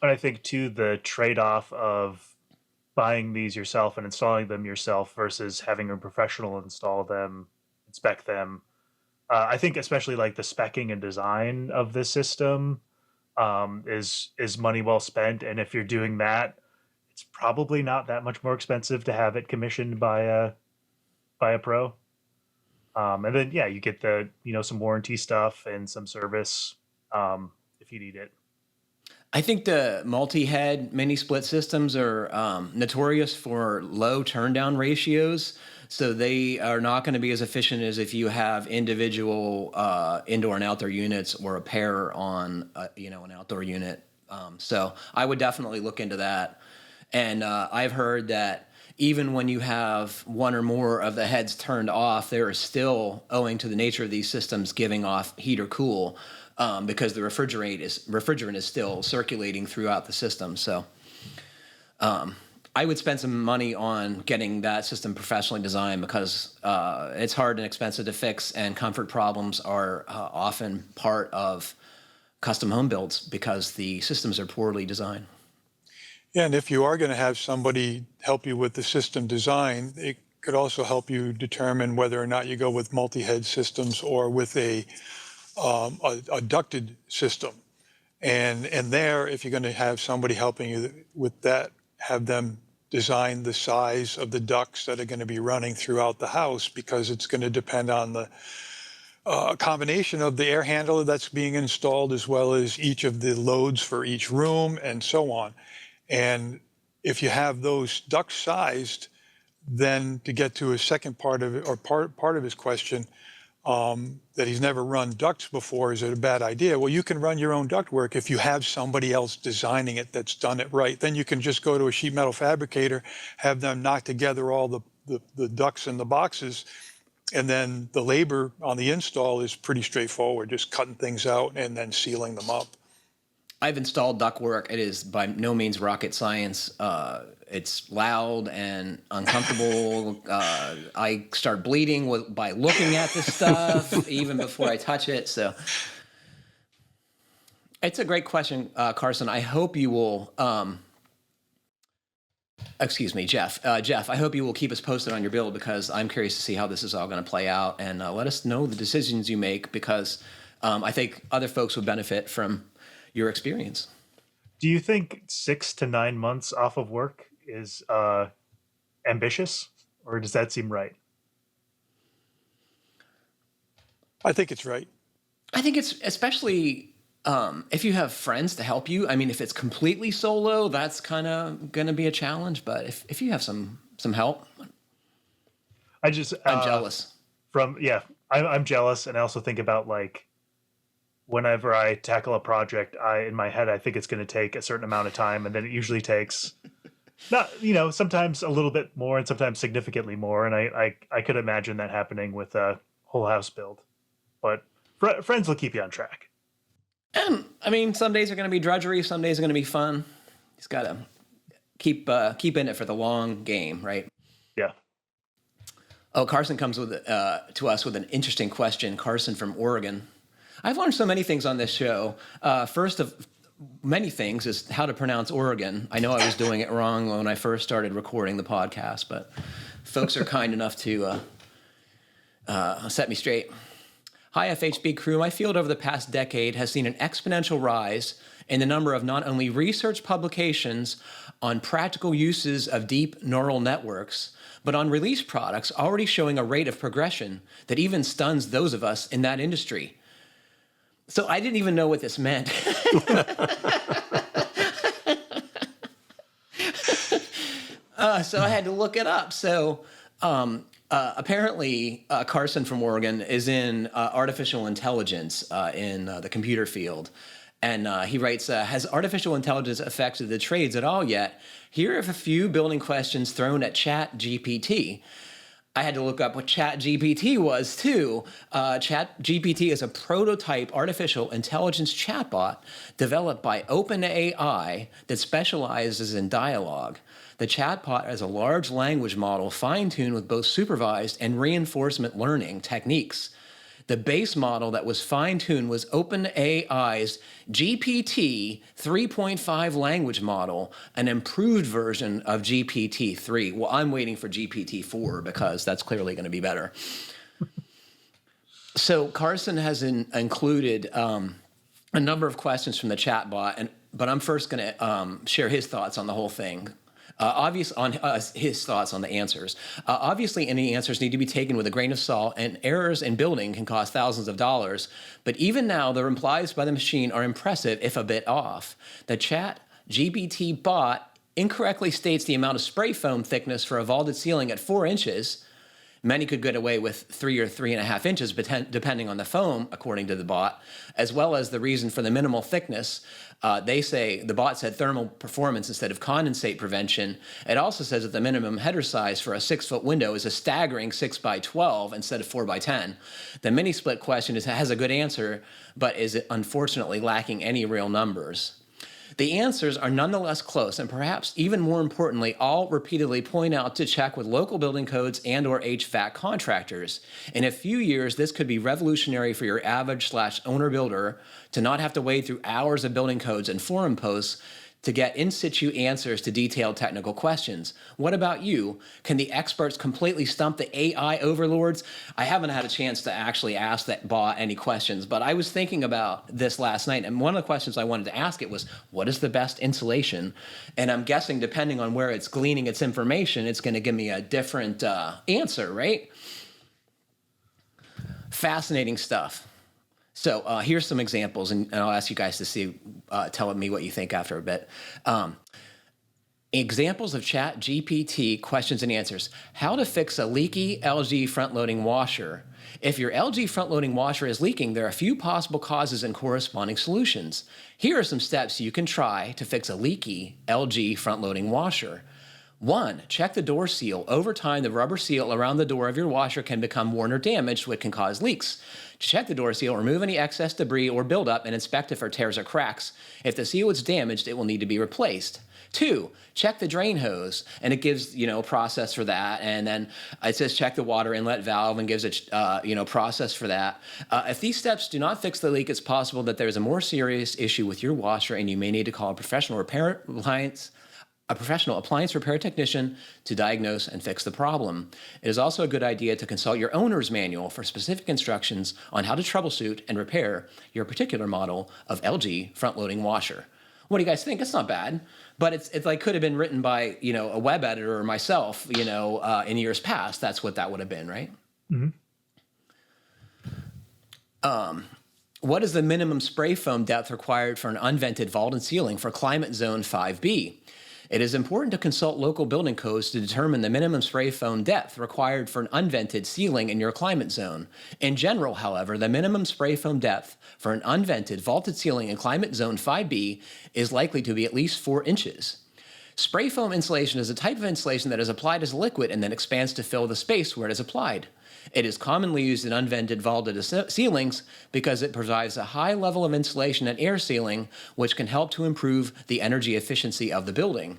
And I think, too, the trade-off of buying these yourself and installing them yourself versus having a professional install them, inspect them. I think especially like the specking and design of this system is money well spent. And if you're doing that, it's probably not that much more expensive to have it commissioned by a pro. And then, yeah, you get some warranty stuff and some service if you need it. I think the multi-head mini split systems are notorious for low turn-down ratios, so they are not going to be as efficient as if you have individual indoor and outdoor units or a pair on an outdoor unit. So I would definitely look into that. And I've heard that even when you have one or more of the heads turned off, there is still, owing to the nature of these systems, giving off heat or cool. Because the refrigerant is still circulating throughout the system. So I would spend some money on getting that system professionally designed because it's hard and expensive to fix, and comfort problems are often part of custom home builds because the systems are poorly designed. Yeah, and if you are going to have somebody help you with the system design, it could also help you determine whether or not you go with multi-head systems or with a ducted system. And there, if you're going to have somebody helping you with that, have them design the size of the ducts that are going to be running throughout the house, because it's going to depend on the combination of the air handler that's being installed, as well as each of the loads for each room and so on. And if you have those ducts sized, then to get to his second part of it, or part of his question, that he's never run ducts before, is it a bad idea? Well, you can run your own ductwork if you have somebody else designing it that's done it right. Then you can just go to a sheet metal fabricator, have them knock together all the ducts and the boxes, and then the labor on the install is pretty straightforward, just cutting things out and then sealing them up. I've installed ductwork. It is by no means rocket science. It's loud and uncomfortable. I start bleeding by looking at this stuff even before I touch it. So it's a great question, Carson. I hope you will. Excuse me, Jeff. Jeff, I hope you will keep us posted on your build, because I'm curious to see how this is all going to play out, and let us know the decisions you make, because I think other folks would benefit from your experience. Do you think 6 to 9 months off of work is ambitious, or does that seem right? I think it's right. I think it's especially if you have friends to help you. I mean, if it's completely solo, that's kind of going to be a challenge. But if you have some help, I'm jealous. I'm jealous, and I also think about, like, whenever I tackle a project, in my head I think it's going to take a certain amount of time, and then it usually takes sometimes a little bit more and sometimes significantly more. And I could imagine that happening with a whole house build. But friends will keep you on track. And I mean, some days are going to be drudgery, some days are going to be fun. He's got to keep in it for the long game, right? Yeah. Oh, Carson comes to us with an interesting question. Carson from Oregon. I've learned so many things on this show. First of many things is how to pronounce Oregon. I know I was doing it wrong when I first started recording the podcast, but folks are kind enough to set me straight. Hi, FHB crew. My field over the past decade has seen an exponential rise in the number of not only research publications on practical uses of deep neural networks, but on released products already showing a rate of progression that even stuns those of us in that industry. So I didn't even know what this meant. So I had to look it up. So apparently, Carson from Oregon is in artificial intelligence in the computer field. And he writes, has artificial intelligence affected the trades at all yet? Here are a few building questions thrown at ChatGPT. I had to look up what ChatGPT was, too. ChatGPT is a prototype artificial intelligence chatbot developed by OpenAI that specializes in dialogue. The chatbot is a large language model fine-tuned with both supervised and reinforcement learning techniques. The base model that was fine-tuned was OpenAI's GPT 3.5 language model, an improved version of GPT-3. Well, I'm waiting for GPT-4 because that's clearly going to be better. So Carson has included a number of questions from the chatbot, but I'm first going to share his thoughts on the whole thing. His thoughts on the answers. Obviously, any answers need to be taken with a grain of salt, and errors in building can cost thousands of dollars. But even now, the replies by the machine are impressive, if a bit off. The ChatGPT bot incorrectly states the amount of spray foam thickness for a vaulted ceiling at 4 inches. Many could get away with 3 or 3.5 inches, depending on the foam, according to the bot, as well as the reason for the minimal thickness. They say the bot said thermal performance instead of condensate prevention. It also says that the minimum header size for a 6-foot window is a staggering 6 by 12 instead of 4 by 10. The mini split question has a good answer, but is it unfortunately lacking any real numbers? The answers are nonetheless close, and perhaps even more importantly, all repeatedly point out to check with local building codes and or HVAC contractors. In a few years, this could be revolutionary for your average/owner builder to not have to wade through hours of building codes and forum posts to get in situ answers to detailed technical questions. What about you? Can the experts completely stump the AI overlords? I haven't had a chance to actually ask that bot any questions, but I was thinking about this last night, and one of the questions I wanted to ask it was, what is the best insulation? And I'm guessing depending on where it's gleaning its information, it's going to give me a different answer, right? Fascinating stuff. So here's some examples, and I'll ask you guys to see, tell me what you think after a bit. Examples of Chat GPT questions and answers. How to fix a leaky LG front-loading washer. If your LG front-loading washer is leaking, there are a few possible causes and corresponding solutions. Here are some steps you can try to fix a leaky LG front-loading washer. 1. Check the door seal. Over time, the rubber seal around the door of your washer can become worn or damaged, which can cause leaks. To check the door seal, remove any excess debris or buildup and inspect it for tears or cracks. If the seal is damaged, it will need to be replaced. 2. Check the drain hose, and it gives, a process for that. And then it says check the water inlet valve and gives a, process for that. If these steps do not fix the leak, it's possible that there's a more serious issue with your washer, and you may need to call a professional appliance repair technician to diagnose and fix the problem. It is also a good idea to consult your owner's manual for specific instructions on how to troubleshoot and repair your particular model of LG front-loading washer. What do you guys think? It's not bad, but it's like could have been written by, a web editor or myself, in years past. That's what that would have been, right? Mm-hmm. What is the minimum spray foam depth required for an unvented vaulted ceiling for climate zone 5B? It is important to consult local building codes to determine the minimum spray foam depth required for an unvented ceiling in your climate zone. In general, however, the minimum spray foam depth for an unvented vaulted ceiling in climate zone 5B is likely to be at least 4 inches. Spray foam insulation is a type of insulation that is applied as a liquid and then expands to fill the space where it is applied. It is commonly used in unvented vaulted ceilings because it provides a high level of insulation and air sealing, which can help to improve the energy efficiency of the building.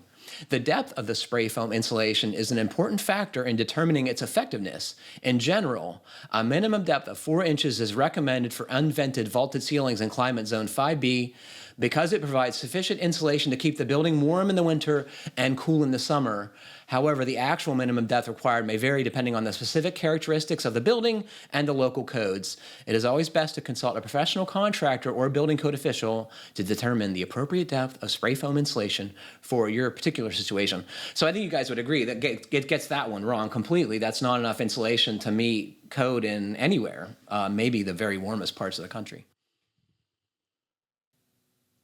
The depth of the spray foam insulation is an important factor in determining its effectiveness. In general, a minimum depth of 4 inches is recommended for unvented vaulted ceilings in climate zone 5B because it provides sufficient insulation to keep the building warm in the winter and cool in the summer. However, the actual minimum depth required may vary depending on the specific characteristics of the building and the local codes. It is always best to consult a professional contractor or building code official to determine the appropriate depth of spray foam insulation for your particular situation. So I think you guys would agree that it gets that one wrong completely. That's not enough insulation to meet code in anywhere, maybe the very warmest parts of the country.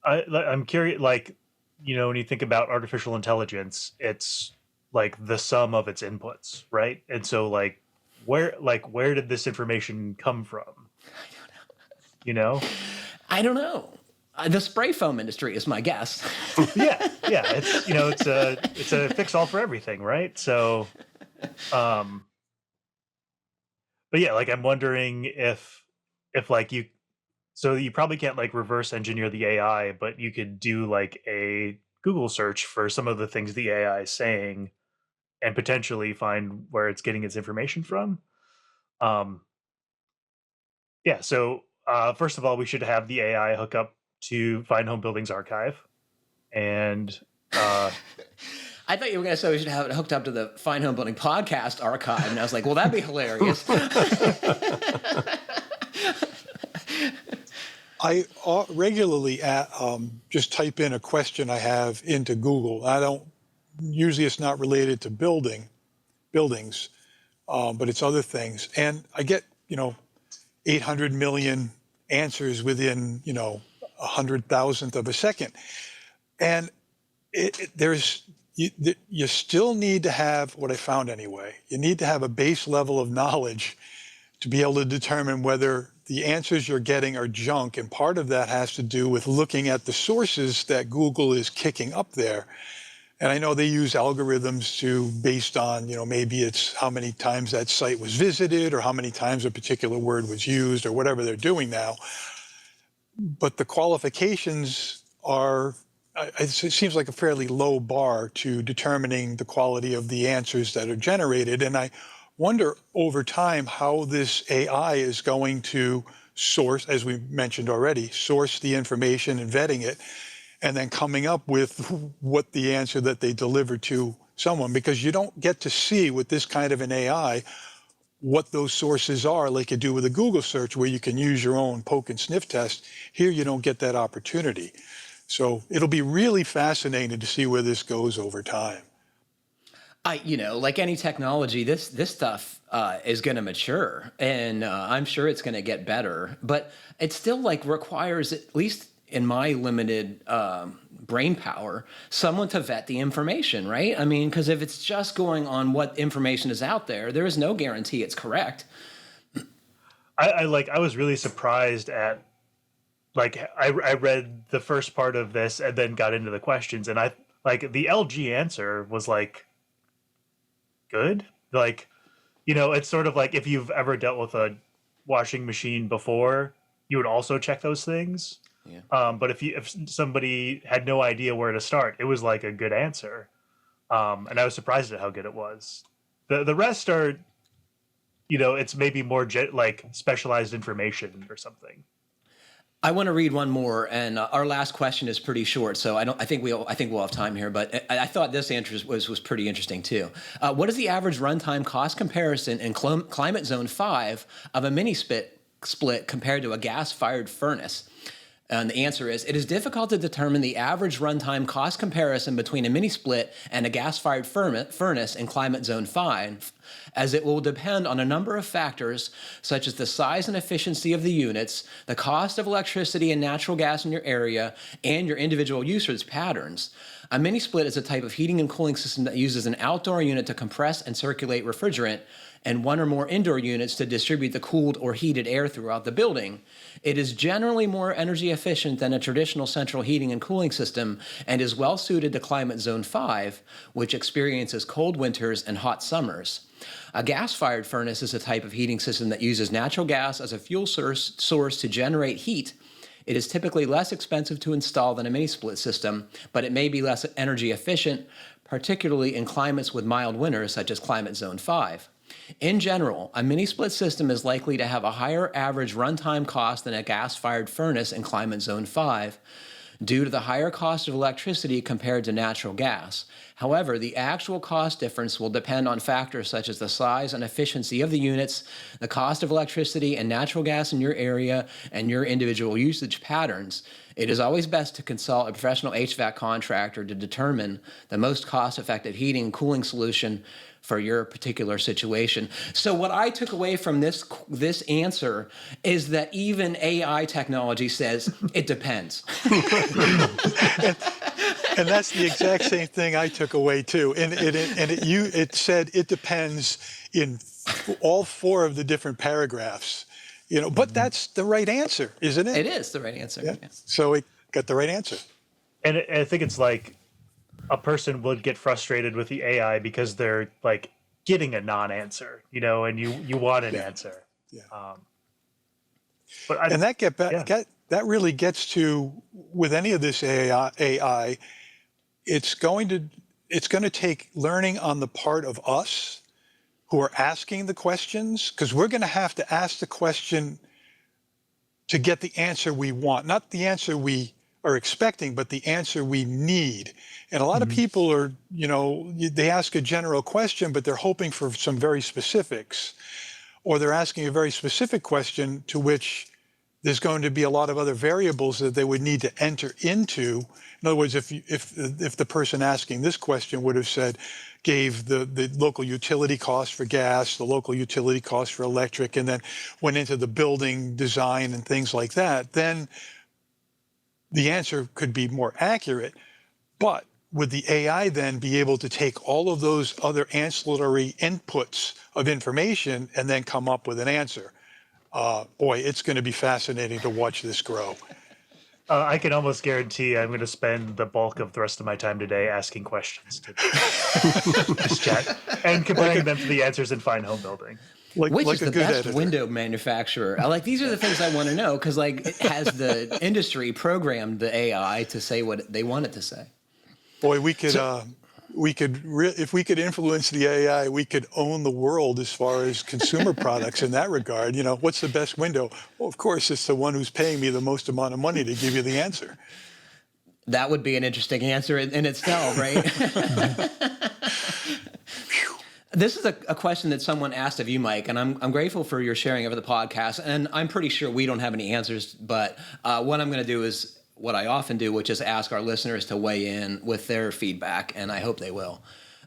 I'm curious, when you think about artificial intelligence, it's like the sum of its inputs, right? And so where did this information come from? I don't know. The spray foam industry is my guess. yeah. It's a fix all for everything, right? So, but yeah, I'm wondering if so you probably can't reverse engineer the AI, but you could do a Google search for some of the things the AI is saying and potentially find where it's getting its information from. So first of all, we should have the AI hook up to Fine Homebuilding's archive. And I thought you were going to say we should have it hooked up to the Fine Homebuilding podcast archive. And I was like, well, that'd be hilarious. I regularly just type in a question I have into Google. Usually it's not related to buildings, but it's other things. And I get, 800 million answers within, 100,000th of a second. And you still need to have, what I found anyway, you need to have a base level of knowledge to be able to determine whether the answers you're getting are junk. And part of that has to do with looking at the sources that Google is kicking up there. And I know they use algorithms based on, maybe it's how many times that site was visited or how many times a particular word was used or whatever they're doing now. But the qualifications it seems like a fairly low bar to determining the quality of the answers that are generated. And I wonder over time how this AI is going to source, as we mentioned already, source the information and vetting it, and then coming up with what the answer that they deliver to someone, because you don't get to see with this kind of an AI what those sources are like you do with a Google search where you can use your own poke and sniff test. Here you don't get that opportunity. So it'll be really fascinating to see where this goes over time. Like any technology, this stuff is going to mature, and I'm sure it's going to get better. But it still requires, at least in my limited brain power, someone to vet the information, right? I mean, because if it's just going on what information is out there, there is no guarantee it's correct. I was really surprised at I read the first part of this and then got into the questions, and the LG answer was good. It's sort of like if you've ever dealt with a washing machine before, you would also check those things. Yeah. But if somebody had no idea where to start, it was a good answer. And I was surprised at how good it was. The rest are, it's maybe more specialized information or something. I want to read one more, and our last question is pretty short, so I think we'll have time here. But I thought this answer was pretty interesting too. What is the average runtime cost comparison in climate zone 5 of a mini split compared to a gas-fired furnace? And the answer is, it is difficult to determine the average runtime cost comparison between a mini split and a gas-fired furnace in climate zone 5, as it will depend on a number of factors, such as the size and efficiency of the units, the cost of electricity and natural gas in your area, and your individual usage patterns. A mini split is a type of heating and cooling system that uses an outdoor unit to compress and circulate refrigerant, and one or more indoor units to distribute the cooled or heated air throughout the building. It is generally more energy efficient than a traditional central heating and cooling system, and is well suited to climate zone 5, which experiences cold winters and hot summers. A gas-fired furnace is a type of heating system that uses natural gas as a fuel source to generate heat. It is typically less expensive to install than a mini-split system, but it may be less energy efficient, particularly in climates with mild winters, such as climate zone 5. In general, a mini-split system is likely to have a higher average runtime cost than a gas-fired furnace in climate zone 5, due to the higher cost of electricity compared to natural gas. However, the actual cost difference will depend on factors such as the size and efficiency of the units, the cost of electricity and natural gas in your area, and your individual usage patterns. It is always best to consult a professional HVAC contractor to determine the most cost-effective heating and cooling solution for your particular situation. So what I took away from this answer is that even AI technology says it depends. And that's the exact same thing I took away too. And it said it depends in all 4 of the different paragraphs. But that's the right answer, isn't it? It is the right answer. Yeah. Yes. So it got the right answer. And I think it's a person would get frustrated with the AI because they're getting a non-answer, and you want an answer. Yeah. But and that really gets to, with any of this AI, it's going to take learning on the part of us who are asking the questions, because we're going to have to ask the question to get the answer we want, not the answer we are expecting, but the answer we need. And a lot of people are, they ask a general question, but they're hoping for some very specifics, or they're asking a very specific question to which there's going to be a lot of other variables that they would need to enter into. In other words, if the person asking this question would have gave the local utility cost for gas, the local utility cost for electric, and then went into the building design and things like that, then the answer could be more accurate. But would the AI then be able to take all of those other ancillary inputs of information and then come up with an answer? Boy, it's going to be fascinating to watch this grow. I can almost guarantee I'm going to spend the bulk of the rest of my time today asking questions to this chat and comparing them to the answers in Fine Homebuilding. Which is the best editor. window manufacturer? These are the things I want to know, because has the industry programmed the AI to say what they want it to say? Boy, if we could influence the AI, we could own the world as far as consumer products in that regard. What's the best window? Well, of course, it's the one who's paying me the most amount of money to give you the answer. That would be an interesting answer in itself, right? This is a question that someone asked of you, Mike, and I'm grateful for your sharing of the podcast. And I'm pretty sure we don't have any answers, but what I'm going to do is what I often do, which is ask our listeners to weigh in with their feedback, and I hope they will.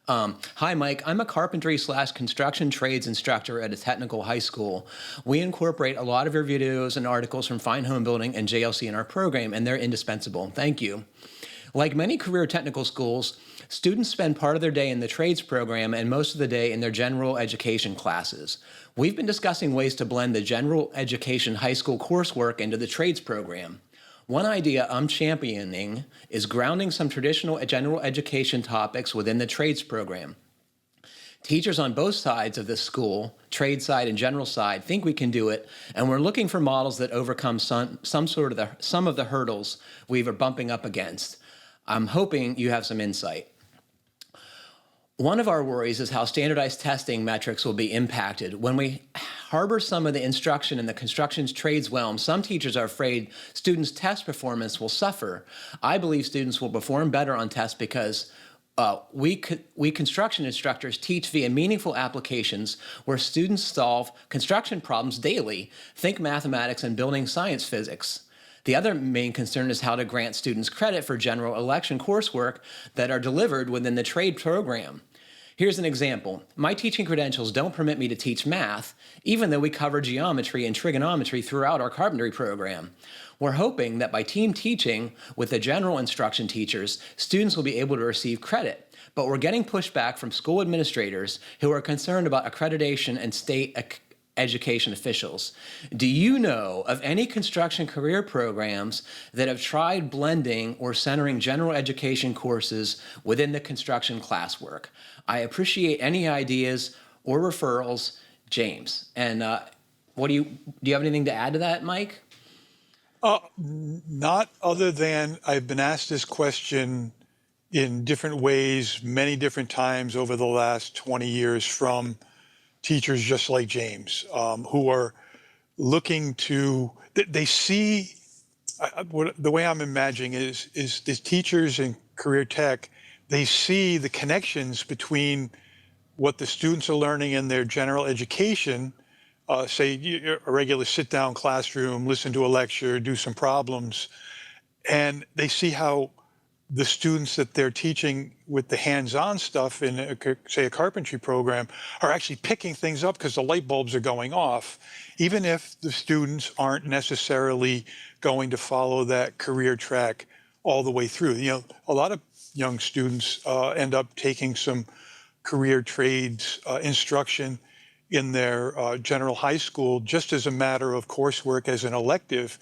Hi, Mike. I'm a carpentry/construction trades instructor at a technical high school. We incorporate a lot of your videos and articles from Fine Homebuilding and JLC in our program, and they're indispensable. Thank you. Like many career technical schools, students spend part of their day in the trades program and most of the day in their general education classes. We've been discussing ways to blend the general education high school coursework into the trades program. One idea I'm championing is grounding some traditional general education topics within the trades program. Teachers on both sides of the school, trade side and general side, think we can do it, and we're looking for models that overcome some of the hurdles we are bumping up against. I'm hoping you have some insight. One of our worries is how standardized testing metrics will be impacted. When we harbor some of the instruction in the construction trades realm, some teachers are afraid students' test performance will suffer. I believe students will perform better on tests because we construction instructors teach via meaningful applications where students solve construction problems daily. Think mathematics and building science physics. The other main concern is how to grant students credit for general election coursework that are delivered within the trade program. Here's an example. My teaching credentials don't permit me to teach math, even though we cover geometry and trigonometry throughout our carpentry program. We're hoping that by team teaching with the general instruction teachers, students will be able to receive credit. But we're getting pushback from school administrators who are concerned about accreditation and state education officials. Do you know of any construction career programs that have tried blending or centering general education courses within the construction classwork? I appreciate any ideas or referrals, James. And do you have anything to add to that, Mike? Not other than I've been asked this question in different ways, many different times over the last 20 years from teachers just like James, who are looking to, they see, the way I'm imagining is these teachers in career tech, they see the connections between what the students are learning in their general education, say a regular sit-down classroom, listen to a lecture, do some problems, and they see how the students that they're teaching with the hands-on stuff in, say, a carpentry program are actually picking things up because the light bulbs are going off, even if the students aren't necessarily going to follow that career track all the way through. You know, a lot of young students end up taking some career trades instruction in their general high school just as a matter of coursework as an elective,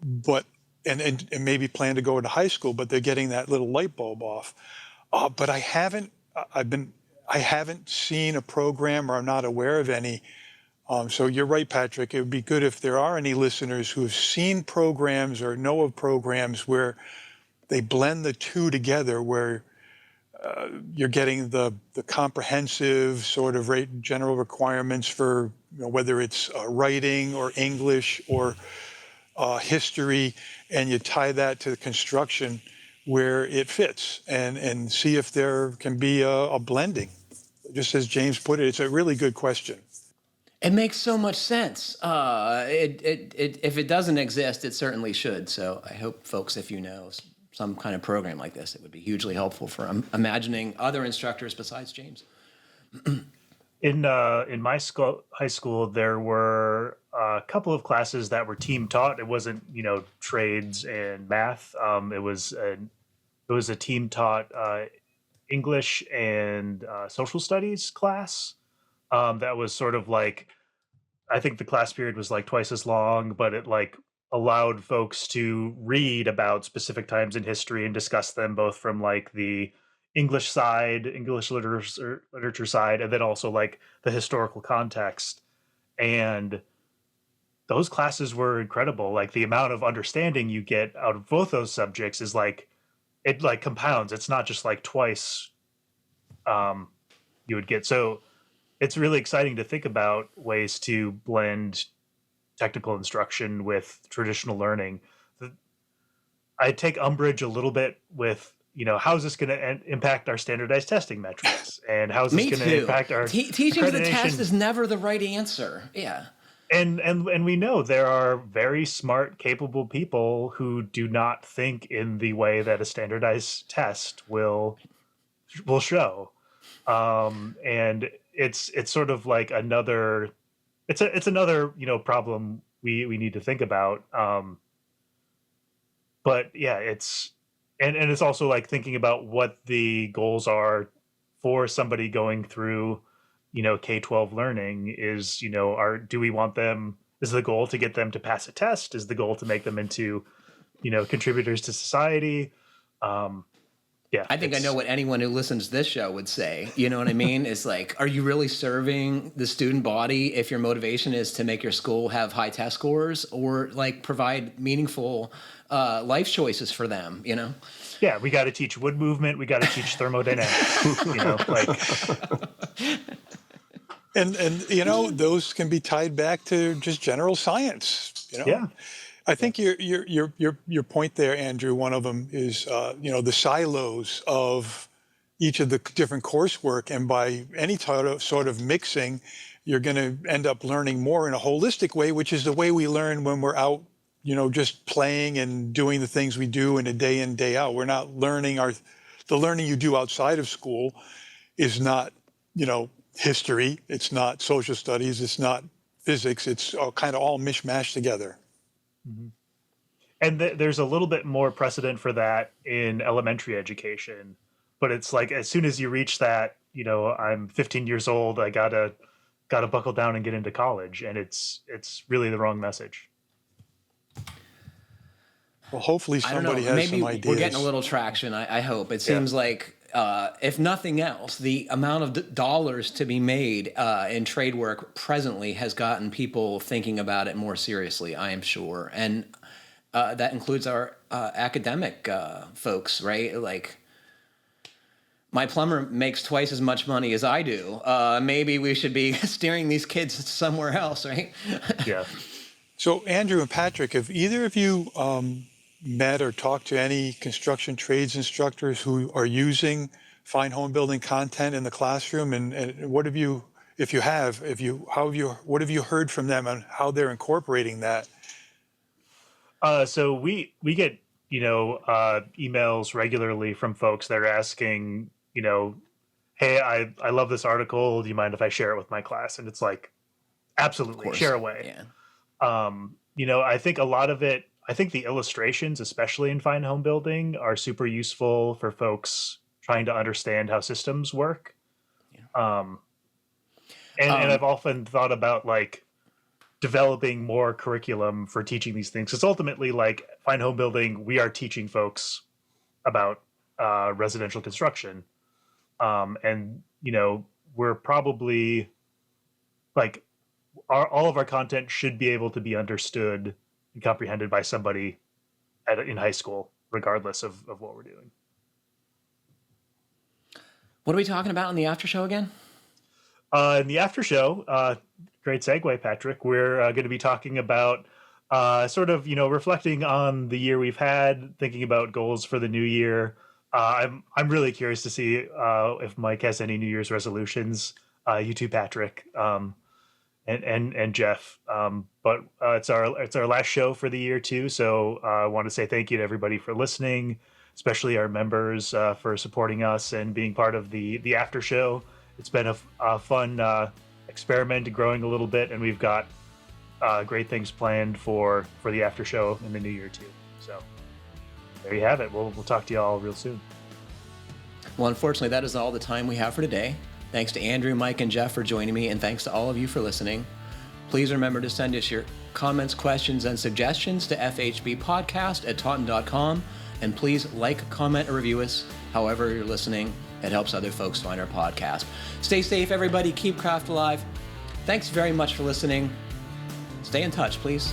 but and maybe plan to go into high school, but they're getting that little light bulb off. But I haven't seen a program, or I'm not aware of any. So you're right, Patrick. It would be good if there are any listeners who have seen programs or know of programs where they blend the two together, where you're getting the comprehensive sort of general requirements for, you know, whether it's writing or English or history, and you tie that to the construction where it fits, and see if there can be a blending. Just as James put it, it's a really good question. It makes so much sense. If it doesn't exist, it certainly should. So I hope, folks, if you know some kind of program like this, it would be hugely helpful for imagining other instructors besides James. In my high school, there were a couple of classes that were team taught. It wasn't, trades and math. It was a team taught English and social studies class. That was sort of like, I think the class period was like twice as long, but it like allowed folks to read about specific times in history and discuss them both from like the English side, English literature side, and then also like the historical context. And those classes were incredible. Like the amount of understanding you get out of both those subjects is like, it like compounds. It's not just like twice you would get. So it's really exciting to think about ways to blend technical instruction with traditional learning. I take umbrage a little bit with, how's this going to impact our standardized testing metrics, and how's this Me going to too. impact our Teaching to the test accreditation? is never the right answer. Yeah. And we know there are very smart, capable people who do not think in the way that a standardized test will show. And it's sort of like another it's another problem we need to think about. But yeah, and it's also like thinking about what the goals are for somebody going through K-12 learning. Is do we want them, is the goal to get them to pass a test? Is the goal to make them into contributors to society? Yeah, I think I know what anyone who listens to this show would say. You know what I mean? It's like, are you really serving the student body if your motivation is to make your school have high test scores, or like provide meaningful life choices for them? Yeah, we got to teach wood movement. We got to teach thermodynamics. And those can be tied back to just general science. Yeah. I think your point there, Andrew, one of them is the silos of each of the different coursework, and by any sort of mixing, you're going to end up learning more in a holistic way, which is the way we learn when we're out, just playing and doing the things we do in a day in, day out. We're not learning the learning you do outside of school is not history, it's not social studies, it's not physics, it's kind of all mishmashed together. Mm-hmm. And there's a little bit more precedent for that in elementary education, but it's like as soon as you reach that, I'm 15 years old, I gotta buckle down and get into college, and it's really the wrong message. Well, hopefully somebody has Maybe some ideas. we're getting a little traction. I hope. It seems like, if nothing else, the amount of dollars to be made in trade work presently has gotten people thinking about it more seriously, I am sure. And that includes our academic folks, right? Like, my plumber makes twice as much money as I do. Maybe we should be steering these kids somewhere else, right? Yeah. So, Andrew and Patrick, have either of you met or talked to any construction trades instructors who are using Fine Homebuilding content in the classroom? And what have you, what have you heard from them on how they're incorporating that? So we get, emails regularly from folks that are asking, hey, I love this article. Do you mind if I share it with my class? And it's like, absolutely, share away. Yeah. I think a lot of it, I think the illustrations, especially in Fine Homebuilding, are super useful for folks trying to understand how systems work. Yeah. And I've often thought about like developing more curriculum for teaching these things. Because ultimately, like Fine Homebuilding, we are teaching folks about residential construction. And, we're probably like all of our content should be able to be understood and comprehended by somebody in high school, regardless of what we're doing. What are we talking about in the after show again? In the after show, great segue, Patrick. We're going to be talking about sort of, reflecting on the year we've had, thinking about goals for the new year. I'm really curious to see if Mike has any New Year's resolutions. You too, Patrick. And Jeff, but it's our last show for the year too. So I want to say thank you to everybody for listening, especially our members for supporting us and being part of the after show. It's been a fun experiment, growing a little bit, and we've got great things planned for the after show in the new year too. So there you have it. We'll talk to you all real soon. Well, unfortunately, that is all the time we have for today. Thanks to Andrew, Mike, and Jeff for joining me, and thanks to all of you for listening. Please remember to send us your comments, questions, and suggestions to fhbpodcast@taunton.com, and please like, comment, or review us however you're listening. It helps other folks find our podcast. Stay safe, everybody. Keep craft alive. Thanks very much for listening. Stay in touch, please.